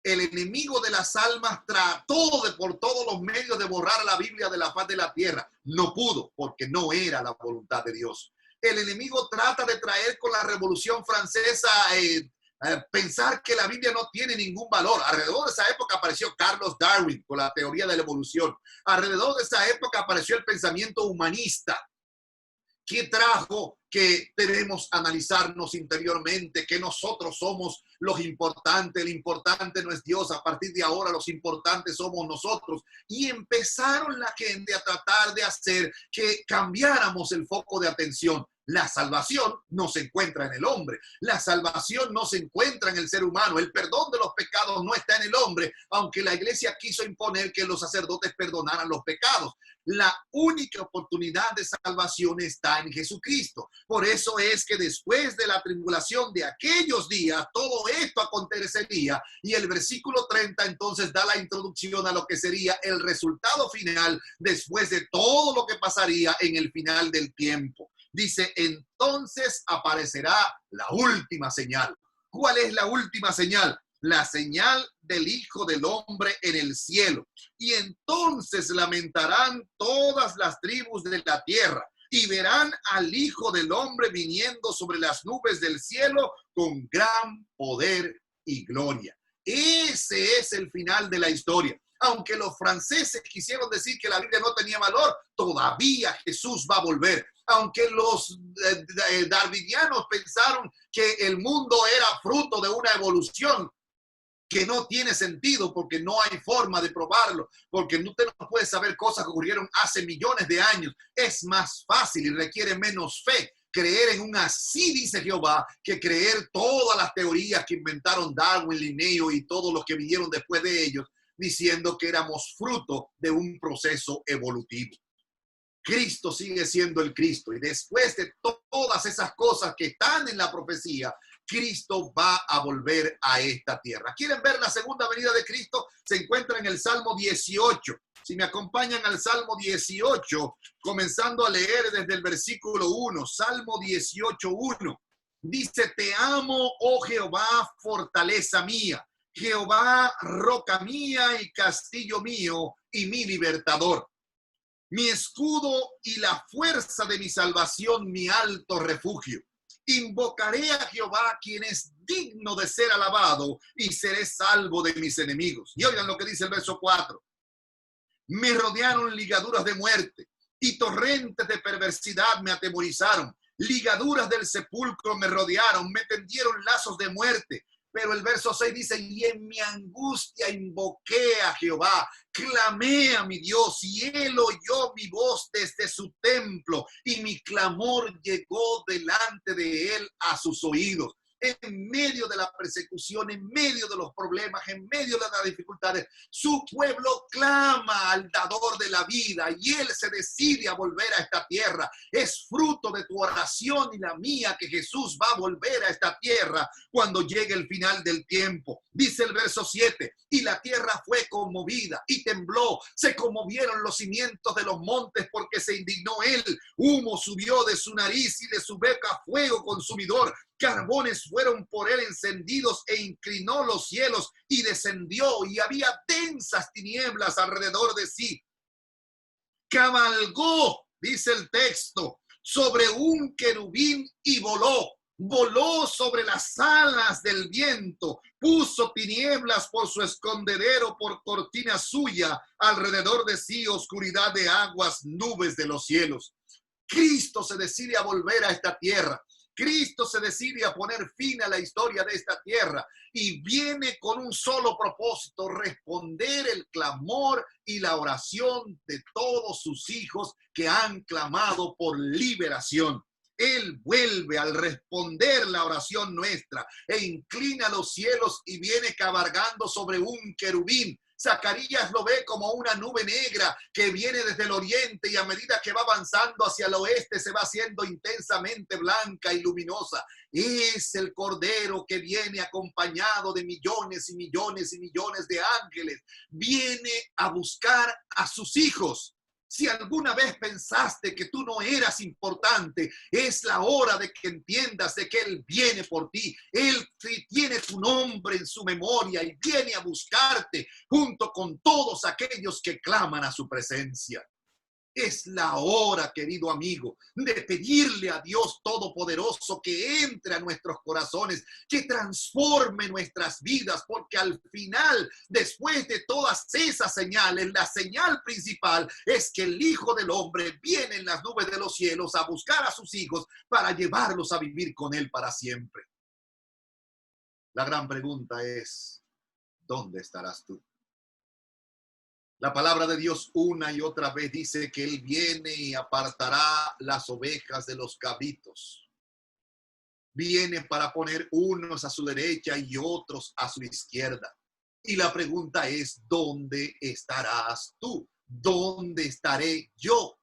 El enemigo de las almas trató por todos los medios de borrar la Biblia de la faz de la tierra. No pudo, porque no era la voluntad de Dios. El enemigo trata de traer con la Revolución Francesa pensar que la Biblia no tiene ningún valor. Alrededor de esa época apareció Carlos Darwin con la teoría de la evolución. Alrededor de esa época apareció el pensamiento humanista, que trajo que debemos analizarnos interiormente, que nosotros somos los importantes, el importante no es Dios, a partir de ahora los importantes somos nosotros. Y empezaron la gente a tratar de hacer que cambiáramos el foco de atención. La salvación no se encuentra en el hombre. La salvación no se encuentra en el ser humano. El perdón de los pecados no está en el hombre, aunque la iglesia quiso imponer que los sacerdotes perdonaran los pecados. La única oportunidad de salvación está en Jesucristo. Por eso es que después de la tribulación de aquellos días, todo esto acontecería. Y el versículo 30 entonces da la introducción a lo que sería el resultado final después de todo lo que pasaría en el final del tiempo. Dice, entonces aparecerá la última señal. ¿Cuál es la última señal? La señal del Hijo del Hombre en el cielo. Y entonces lamentarán todas las tribus de la tierra y verán al Hijo del Hombre viniendo sobre las nubes del cielo con gran poder y gloria. Ese es el final de la historia. Aunque los franceses quisieron decir que la Biblia no tenía valor, todavía Jesús va a volver. Aunque los darwinianos pensaron que el mundo era fruto de una evolución que no tiene sentido porque no hay forma de probarlo, porque usted no puede saber cosas que ocurrieron hace millones de años. Es más fácil y requiere menos fe creer en un así dice Jehová que creer todas las teorías que inventaron Darwin, Linneo y todos los que vinieron después de ellos, diciendo que éramos fruto de un proceso evolutivo. Cristo sigue siendo el Cristo. Y después de todas esas cosas que están en la profecía, Cristo va a volver a esta tierra. ¿Quieren ver la segunda venida de Cristo? Se encuentra en el Salmo 18. Si me acompañan al Salmo 18, comenzando a leer desde el versículo 1, Salmo 18:1. Dice, te amo, oh Jehová, fortaleza mía, Jehová, roca mía y castillo mío y mi libertador. Mi escudo y la fuerza de mi salvación, mi alto refugio. Invocaré a Jehová, quien es digno de ser alabado, y seré salvo de mis enemigos. Y oigan lo que dice el verso 4. Me rodearon ligaduras de muerte, y torrentes de perversidad me atemorizaron. Ligaduras del sepulcro me rodearon, me tendieron lazos de muerte. Pero el verso 6 dice, y en mi angustia invoqué a Jehová, clamé a mi Dios, y él oyó mi voz desde su templo, y mi clamor llegó delante de él a sus oídos. En medio de la persecución, en medio de los problemas, en medio de las dificultades, su pueblo clama al dador de la vida y él se decide a volver a esta tierra. Es fruto de tu oración y la mía que Jesús va a volver a esta tierra cuando llegue el final del tiempo. Dice el verso 7, y la tierra fue conmovida y tembló, se conmovieron los cimientos de los montes porque se indignó él. Humo subió de su nariz y de su boca fuego consumidor. Carbones fueron por él encendidos e inclinó los cielos y descendió y había densas tinieblas alrededor de sí. Cabalgó, dice el texto, sobre un querubín y voló. Voló sobre las alas del viento, puso tinieblas por su escondedero, por cortina suya, alrededor de sí oscuridad de aguas, nubes de los cielos. Cristo se decide a volver a esta tierra. Cristo se decide a poner fin a la historia de esta tierra y viene con un solo propósito, responder el clamor y la oración de todos sus hijos que han clamado por liberación. Él vuelve al responder la oración nuestra e inclina los cielos y viene cabalgando sobre un querubín. Zacarías lo ve como una nube negra que viene desde el oriente y a medida que va avanzando hacia el oeste se va haciendo intensamente blanca y luminosa. Es el Cordero que viene acompañado de millones y millones y millones de ángeles. Viene a buscar a sus hijos. Si alguna vez pensaste que tú no eras importante, es la hora de que entiendas de que Él viene por ti. Él tiene tu nombre en su memoria y viene a buscarte junto con todos aquellos que claman a su presencia. Es la hora, querido amigo, de pedirle a Dios Todopoderoso que entre a nuestros corazones, que transforme nuestras vidas, porque al final, después de todas esas señales, la señal principal es que el Hijo del Hombre viene en las nubes de los cielos a buscar a sus hijos para llevarlos a vivir con Él para siempre. La gran pregunta es, ¿dónde estarás tú? La palabra de Dios una y otra vez dice que Él viene y apartará las ovejas de los cabritos. Viene para poner unos a su derecha y otros a su izquierda. Y la pregunta es, ¿dónde estarás tú? ¿Dónde estaré yo?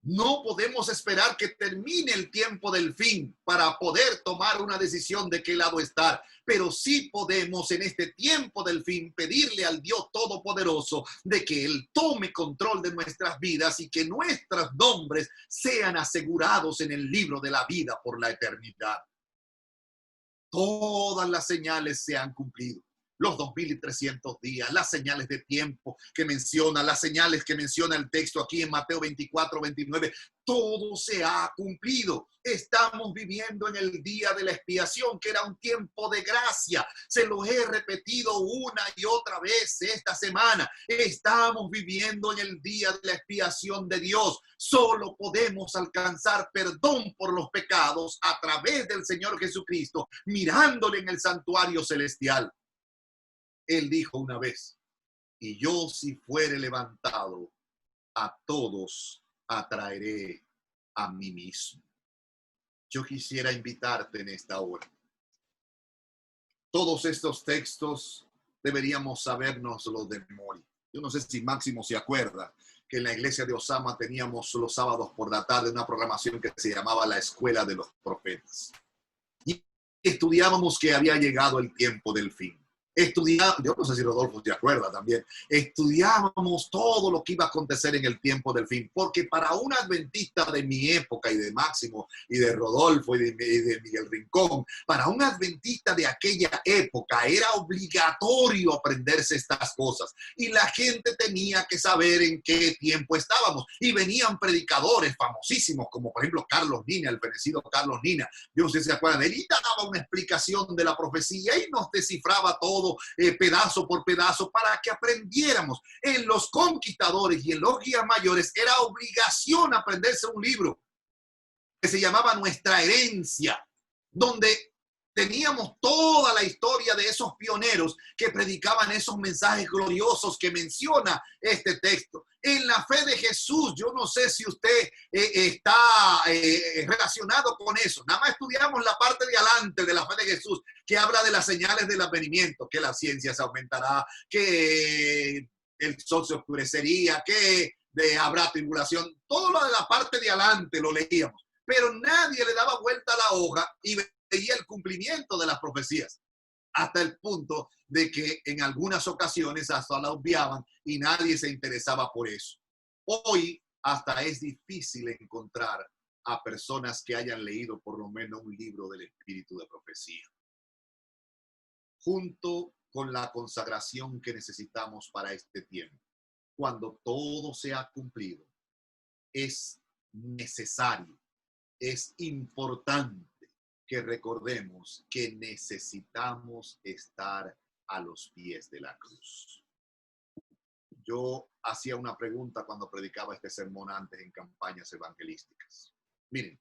No podemos esperar que termine el tiempo del fin para poder tomar una decisión de qué lado estar. Pero sí podemos en este tiempo del fin pedirle al Dios Todopoderoso de que Él tome control de nuestras vidas y que nuestros nombres sean asegurados en el libro de la vida por la eternidad. Todas las señales se han cumplido. Los 2300 días, las señales de tiempo que menciona, las señales que menciona el texto aquí en Mateo 24:29, todo se ha cumplido. Estamos viviendo en el día de la expiación, que era un tiempo de gracia. Se lo he repetido una y otra vez esta semana. Estamos viviendo en el día de la expiación de Dios. Solo podemos alcanzar perdón por los pecados a través del Señor Jesucristo, mirándole en el santuario celestial. Él dijo una vez, y yo si fuere levantado, a todos atraeré a mí mismo. Yo quisiera invitarte en esta hora. Todos estos textos deberíamos sabérnoslos de memoria. Yo no sé si Máximo se acuerda que en la iglesia de Osama teníamos los sábados por la tarde una programación que se llamaba la Escuela de los Profetas. Y estudiábamos que había llegado el tiempo del fin. Yo no sé si Rodolfo se acuerda también, estudiábamos todo lo que iba a acontecer en el tiempo del fin, porque para un adventista de mi época y de Máximo y de Rodolfo y de Miguel Rincón, para un adventista de aquella época era obligatorio aprenderse estas cosas y la gente tenía que saber en qué tiempo estábamos y venían predicadores famosísimos como por ejemplo Carlos Nina, el fenecido Carlos Nina. Yo no sé si se acuerdan, él daba una explicación de la profecía y nos descifraba todo pedazo por pedazo para que aprendiéramos. En los conquistadores y en los guías mayores era obligación aprenderse un libro que se llamaba Nuestra Herencia, donde teníamos toda la historia de esos pioneros que predicaban esos mensajes gloriosos que menciona este texto. En la fe de Jesús, yo no sé si usted está relacionado con eso. Nada más estudiamos la parte de adelante de la fe de Jesús, que habla de las señales del advenimiento, que la ciencia se aumentará, que el sol se oscurecería, que habrá tribulación. Todo lo de la parte de adelante lo leíamos, pero nadie le daba vuelta a la hoja y veía el cumplimiento de las profecías, hasta el punto de que en algunas ocasiones hasta la obviaban y nadie se interesaba por eso. Hoy hasta es difícil encontrar a personas que hayan leído por lo menos un libro del espíritu de profecía. Junto con la consagración que necesitamos para este tiempo, cuando todo se ha cumplido, es necesario, es importante que recordemos que necesitamos estar a los pies de la cruz. Yo hacía una pregunta cuando predicaba este sermón antes en campañas evangelísticas. Miren,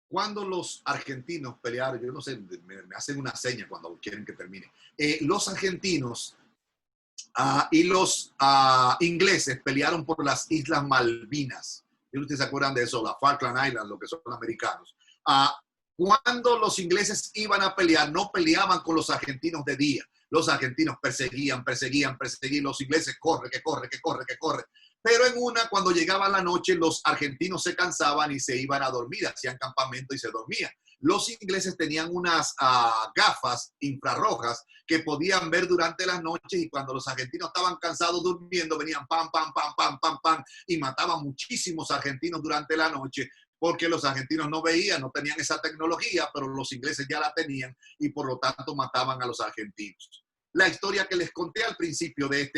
cuando los argentinos pelearon, yo no sé, me hacen una seña cuando quieren que termine. Los argentinos y los ingleses pelearon por las Islas Malvinas. ¿Ustedes se acuerdan de eso? La Falkland Islands, lo que son americanos. Cuando los ingleses iban a pelear, no peleaban con los argentinos de día. Los argentinos perseguían. Los ingleses corre. Pero en una, cuando llegaba la noche, los argentinos se cansaban y se iban a dormir, hacían campamento y se dormían. Los ingleses tenían unas gafas infrarrojas que podían ver durante las noches y cuando los argentinos estaban cansados durmiendo, venían pam, y mataban muchísimos argentinos durante la noche porque los argentinos no veían, no tenían esa tecnología, pero los ingleses ya la tenían y por lo tanto mataban a los argentinos. La historia que les conté al principio de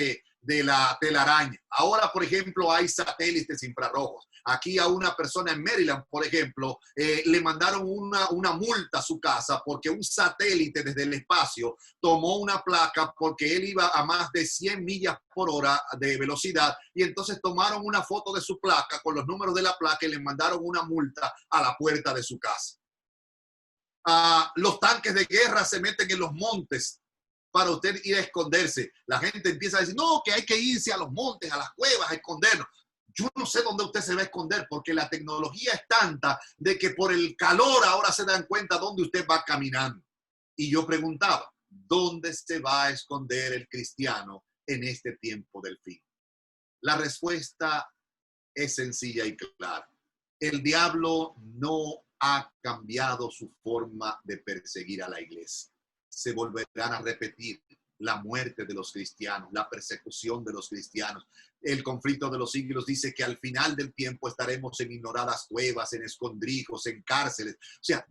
la telaraña. Ahora, por ejemplo, hay satélites infrarrojos. Aquí a una persona en Maryland, por ejemplo, le mandaron una multa a su casa porque un satélite desde el espacio tomó una placa porque él iba a más de 100 millas por hora de velocidad y entonces tomaron una foto de su placa con los números de la placa y le mandaron una multa a la puerta de su casa. Los tanques de guerra se meten en los montes para usted ir a esconderse. La gente empieza a decir, no, que hay que irse a los montes, a las cuevas, a escondernos. Yo no sé dónde usted se va a esconder porque la tecnología es tanta de que por el calor ahora se dan cuenta dónde usted va caminando. Y yo preguntaba, ¿dónde se va a esconder el cristiano en este tiempo del fin? La respuesta es sencilla y clara. El diablo no ha cambiado su forma de perseguir a la iglesia. Se volverán a repetir la muerte de los cristianos, la persecución de los cristianos. El conflicto de los siglos dice que al final del tiempo estaremos en ignoradas cuevas, en escondrijos, en cárceles. O sea,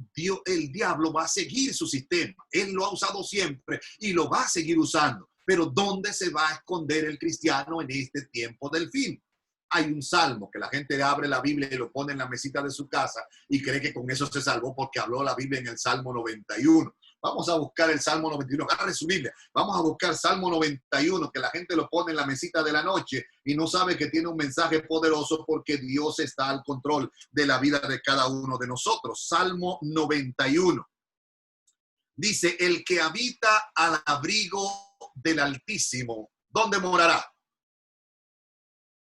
el diablo va a seguir su sistema. Él lo ha usado siempre y lo va a seguir usando. Pero ¿dónde se va a esconder el cristiano en este tiempo del fin? Hay un salmo que la gente abre la Biblia y lo pone en la mesita de su casa y cree que con eso se salvó porque habló la Biblia en el Salmo 91. Vamos a buscar el Salmo 91, agarre su Biblia. Vamos a buscar Salmo 91, que la gente lo pone en la mesita de la noche y no sabe que tiene un mensaje poderoso porque Dios está al control de la vida de cada uno de nosotros. Salmo 91. Dice, el que habita al abrigo del Altísimo, ¿dónde morará?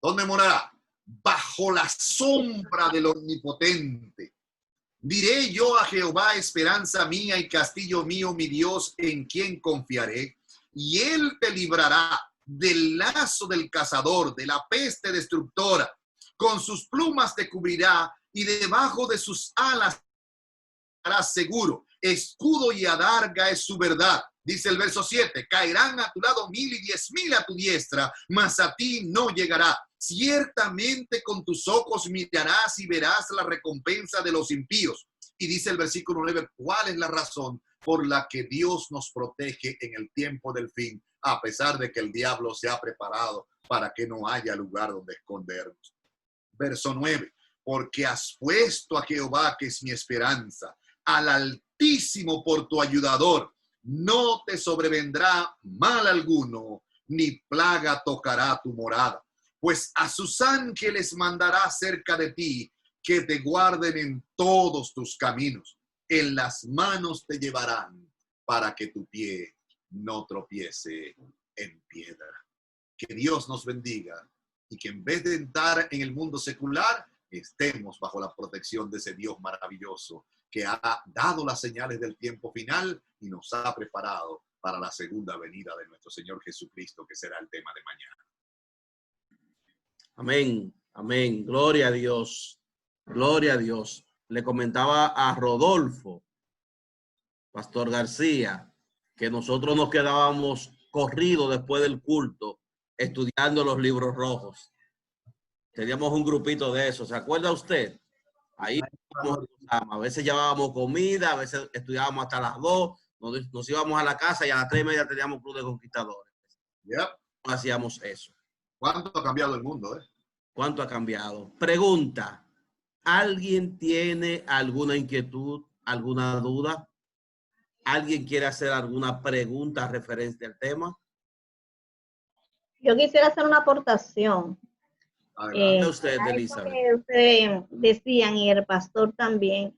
¿Dónde morará? Bajo la sombra del Omnipotente. Diré yo a Jehová, esperanza mía y castillo mío, mi Dios, en quien confiaré. Y él te librará del lazo del cazador, de la peste destructora. Con sus plumas te cubrirá y debajo de sus alas estarás seguro. Escudo y adarga es su verdad. Dice el verso 7, caerán a tu lado 1000 y 10,000 a tu diestra, mas a ti no llegará. Ciertamente con tus ojos mirarás y verás la recompensa de los impíos. Y dice el versículo 9, ¿cuál es la razón por la que Dios nos protege en el tiempo del fin, a pesar de que el diablo se ha preparado para que no haya lugar donde escondernos? Verso 9, porque has puesto a Jehová, que es mi esperanza, al Altísimo por tu ayudador. No te sobrevendrá mal alguno, ni plaga tocará tu morada. Pues a sus ángeles mandará cerca de ti, que te guarden en todos tus caminos. En las manos te llevarán, para que tu pie no tropiece en piedra. Que Dios nos bendiga y que en vez de entrar en el mundo secular, estemos bajo la protección de ese Dios maravilloso que ha dado las señales del tiempo final y nos ha preparado para la segunda venida de nuestro Señor Jesucristo, que será el tema de mañana. Amén, amén. Gloria a Dios. Gloria a Dios. Le comentaba a Rodolfo, Pastor García, que nosotros nos quedábamos corridos después del culto estudiando los libros rojos. Teníamos un grupito de eso. ¿Se acuerda usted? Ahí a veces llevábamos comida, a veces estudiábamos hasta las 2, nos íbamos a la casa y a las 3:30 teníamos Club de Conquistadores. Yep. Hacíamos eso. ¿Cuánto ha cambiado el mundo? ¿Cuánto ha cambiado? Pregunta, ¿alguien tiene alguna inquietud, alguna duda? ¿Alguien quiere hacer alguna pregunta referente al tema? Yo quisiera hacer una aportación. Usted, Elizabeth. Que ustedes decían y el pastor también.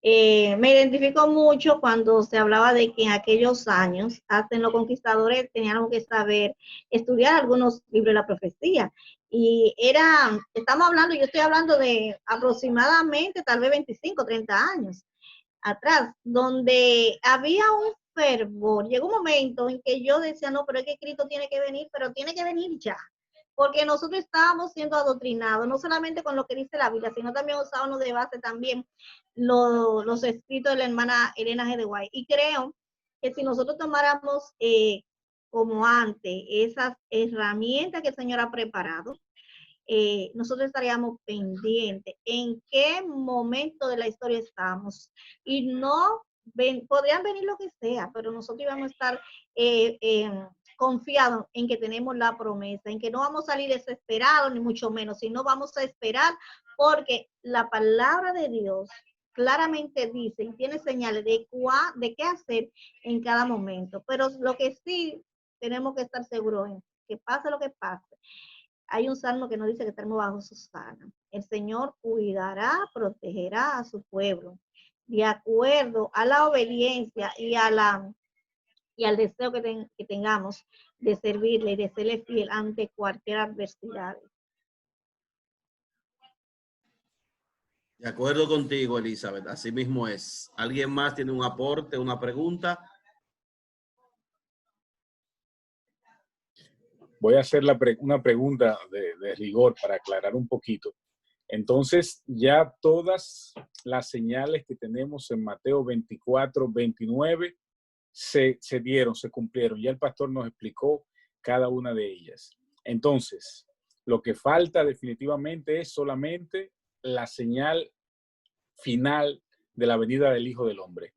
Me identifico mucho cuando se hablaba de que en aquellos años, hasta en los conquistadores, teníamos que saber estudiar algunos libros de la profecía. Y estamos hablando, yo estoy hablando de aproximadamente tal vez 25, 30 años atrás, donde había un fervor. Llegó un momento en que yo decía, no, pero es que Cristo tiene que venir, pero tiene que venir ya. Porque nosotros estábamos siendo adoctrinados, no solamente con lo que dice la Biblia, sino también usábamos de base también los escritos de la hermana Elena G. de White. Y creo que si nosotros tomáramos como antes esas herramientas que el Señor ha preparado, nosotros estaríamos pendientes en qué momento de la historia estamos. Y no, podrían venir lo que sea, pero nosotros íbamos a estar confiados en que tenemos la promesa, en que no vamos a salir desesperados, ni mucho menos, sino vamos a esperar, porque la palabra de Dios claramente dice y tiene señales de qué hacer en cada momento. Pero lo que sí tenemos que estar seguros en que pase lo que pase. Hay un salmo que nos dice que estamos bajo su sana. El Señor cuidará, protegerá a su pueblo, de acuerdo a la obediencia y al deseo que tengamos de servirle y de serle fiel ante cualquier adversidad. De acuerdo contigo, Elizabeth. Así mismo es. ¿Alguien más tiene un aporte, una pregunta? Voy a hacer una pregunta de rigor para aclarar un poquito. Entonces, ya todas las señales que tenemos en Mateo 24, 29 se dieron, se cumplieron. Ya el pastor nos explicó cada una de ellas. Entonces, lo que falta definitivamente es solamente la señal final de la venida del Hijo del Hombre.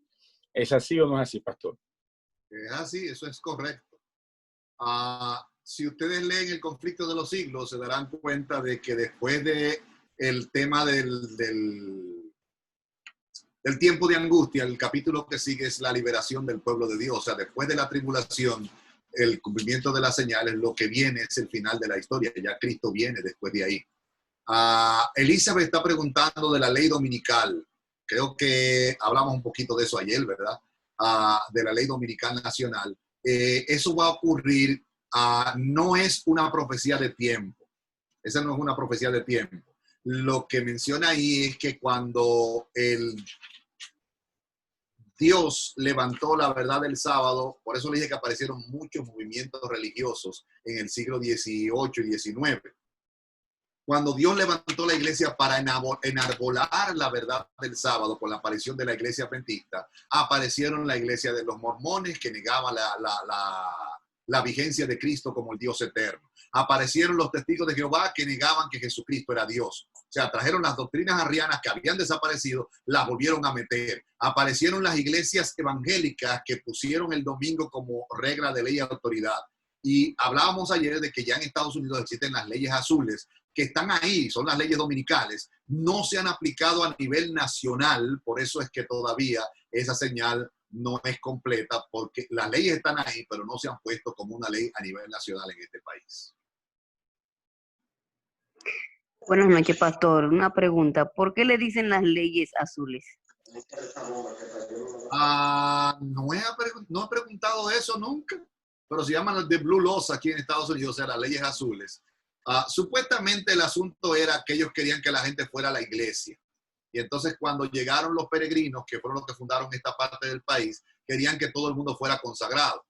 ¿Es así o no es así, pastor? Es así, eso es correcto. Si ustedes leen El Conflicto de los Siglos, se darán cuenta de que después de el tema del tiempo de angustia, el capítulo que sigue es la liberación del pueblo de Dios. O sea, después de la tribulación, el cumplimiento de las señales, lo que viene es el final de la historia. Ya Cristo viene después de ahí. Elizabeth está preguntando de la ley dominical. Creo que hablamos un poquito de eso ayer, ¿verdad? De la ley dominical nacional. Eso va a ocurrir. No es una profecía de tiempo. Esa no es una profecía de tiempo. Lo que menciona ahí es que cuando el Dios levantó la verdad del sábado, por eso le dije que aparecieron muchos movimientos religiosos en el siglo XVIII y XIX. Cuando Dios levantó la iglesia para enarbolar la verdad del sábado con la aparición de la iglesia adventista, aparecieron la iglesia de los mormones que negaban la vigencia de Cristo como el Dios eterno. Aparecieron los testigos de Jehová que negaban que Jesucristo era Dios. O sea, trajeron las doctrinas arrianas que habían desaparecido, las volvieron a meter. Aparecieron las iglesias evangélicas que pusieron el domingo como regla de ley y autoridad. Y hablábamos ayer de que ya en Estados Unidos existen las leyes azules, que están ahí, son las leyes dominicales, no se han aplicado a nivel nacional, por eso es que todavía esa señal no es completa, porque las leyes están ahí, pero no se han puesto como una ley a nivel nacional en este país. Buenas noches, pastor. Una pregunta. ¿Por qué le dicen las leyes azules? No he preguntado eso nunca, pero se llaman The Blue Laws aquí en Estados Unidos, o sea, las leyes azules. Supuestamente el asunto era que ellos querían que la gente fuera a la iglesia. Y entonces cuando llegaron los peregrinos, que fueron los que fundaron esta parte del país, querían que todo el mundo fuera consagrado.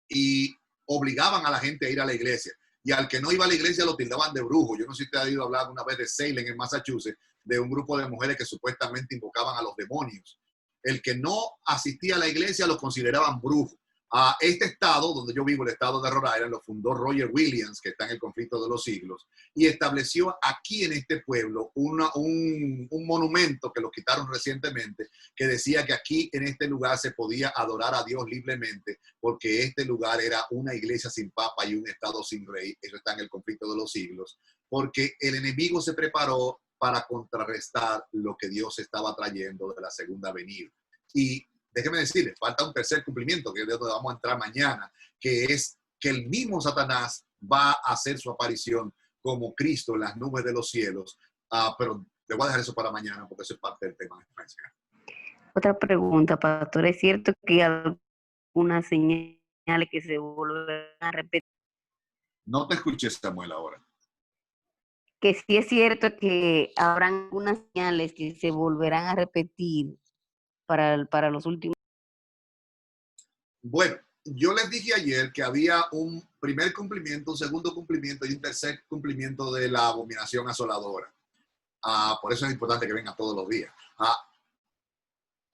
Y obligaban a la gente a ir a la iglesia. Y al que no iba a la iglesia lo tildaban de brujo. Yo no sé si usted ha ido a hablar una vez de Salem en Massachusetts, de un grupo de mujeres que supuestamente invocaban a los demonios. El que no asistía a la iglesia lo consideraban brujo. Este estado, donde yo vivo, el estado de Rhode Island, lo fundó Roger Williams, que está en el conflicto de los siglos, y estableció aquí en este pueblo un monumento que lo quitaron recientemente, que decía que aquí en este lugar se podía adorar a Dios libremente, porque este lugar era una iglesia sin papa y un estado sin rey. Eso está en el conflicto de los siglos, porque el enemigo se preparó para contrarrestar lo que Dios estaba trayendo de la segunda venida. Y déjeme decirle, falta un tercer cumplimiento, que es de donde vamos a entrar mañana, que es que el mismo Satanás va a hacer su aparición como Cristo en las nubes de los cielos. Pero le voy a dejar eso para mañana, porque eso es parte del tema. Otra pregunta, pastor. ¿Es cierto que hay algunas señales que se vuelven a repetir? No te escuché, Samuel, ahora. Que sí es cierto que habrán algunas señales que se volverán a repetir para los últimos. Bueno, yo les dije ayer que había un primer cumplimiento, un segundo cumplimiento y un tercer cumplimiento de la abominación asoladora. Por eso es importante que venga todos los días.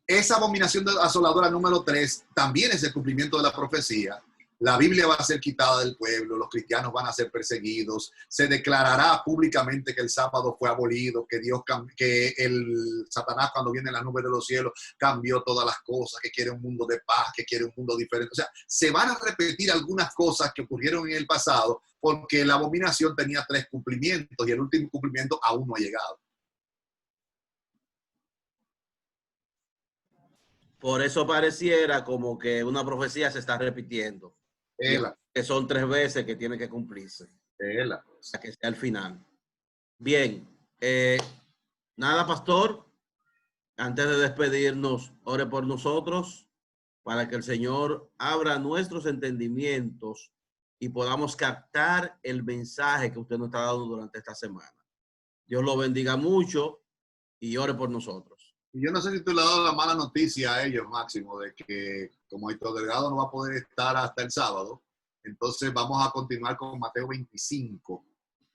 Esa abominación asoladora número 3 también es el cumplimiento de la profecía. La Biblia va a ser quitada del pueblo, los cristianos van a ser perseguidos, se declarará públicamente que el sábado fue abolido, que el Satanás cuando viene en las nubes de los cielos cambió todas las cosas, que quiere un mundo de paz, que quiere un mundo diferente. O sea, se van a repetir algunas cosas que ocurrieron en el pasado porque la abominación tenía 3 cumplimientos y el último cumplimiento aún no ha llegado. Por eso pareciera como que una profecía se está repitiendo. Que son 3 veces que tiene que cumplirse. Hasta que sea el final. Bien. Nada, pastor. Antes de despedirnos, ore por nosotros para que el Señor abra nuestros entendimientos y podamos captar el mensaje que usted nos está dando durante esta semana. Dios lo bendiga mucho y ore por nosotros. Yo no sé si tú le has dado la mala noticia a ellos, Máximo, de que como Héctor Delgado no va a poder estar hasta el sábado, entonces vamos a continuar con Mateo 25,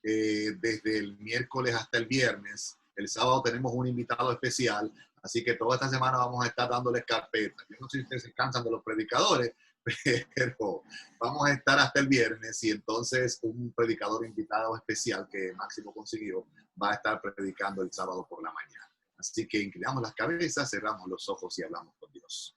desde el miércoles hasta el viernes. El sábado tenemos un invitado especial, así que toda esta semana vamos a estar dándoles carpeta. Yo no sé si ustedes se cansan de los predicadores, pero vamos a estar hasta el viernes y entonces un predicador invitado especial que Máximo consiguió va a estar predicando el sábado por la mañana. Así que inclinamos las cabezas, cerramos los ojos y hablamos con Dios.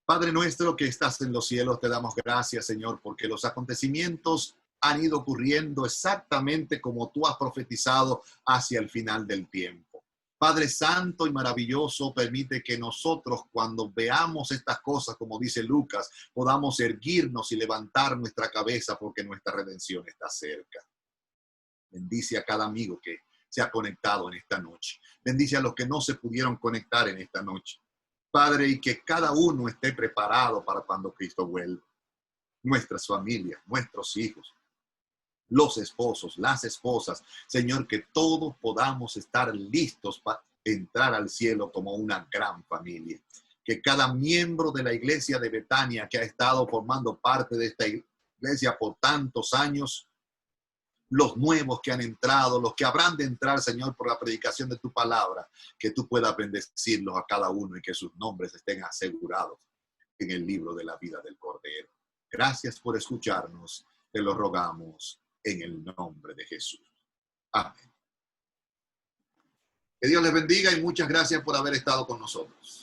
Padre nuestro que estás en los cielos, te damos gracias, Señor, porque los acontecimientos han ido ocurriendo exactamente como tú has profetizado hacia el final del tiempo. Padre santo y maravilloso, permite que nosotros cuando veamos estas cosas, como dice Lucas, podamos erguirnos y levantar nuestra cabeza porque nuestra redención está cerca. Bendice a cada amigo que se ha conectado en esta noche. Bendice a los que no se pudieron conectar en esta noche. Padre, y que cada uno esté preparado para cuando Cristo vuelva. Nuestras familias, nuestros hijos, los esposos, las esposas. Señor, que todos podamos estar listos para entrar al cielo como una gran familia. que cada miembro de la iglesia de Betania que ha estado formando parte de esta iglesia por tantos años, los nuevos que han entrado, los que habrán de entrar, Señor, por la predicación de tu palabra, que tú puedas bendecirlos a cada uno y que sus nombres estén asegurados en el libro de la vida del Cordero. Gracias por escucharnos, te lo rogamos en el nombre de Jesús. Amén. Que Dios les bendiga y muchas gracias por haber estado con nosotros.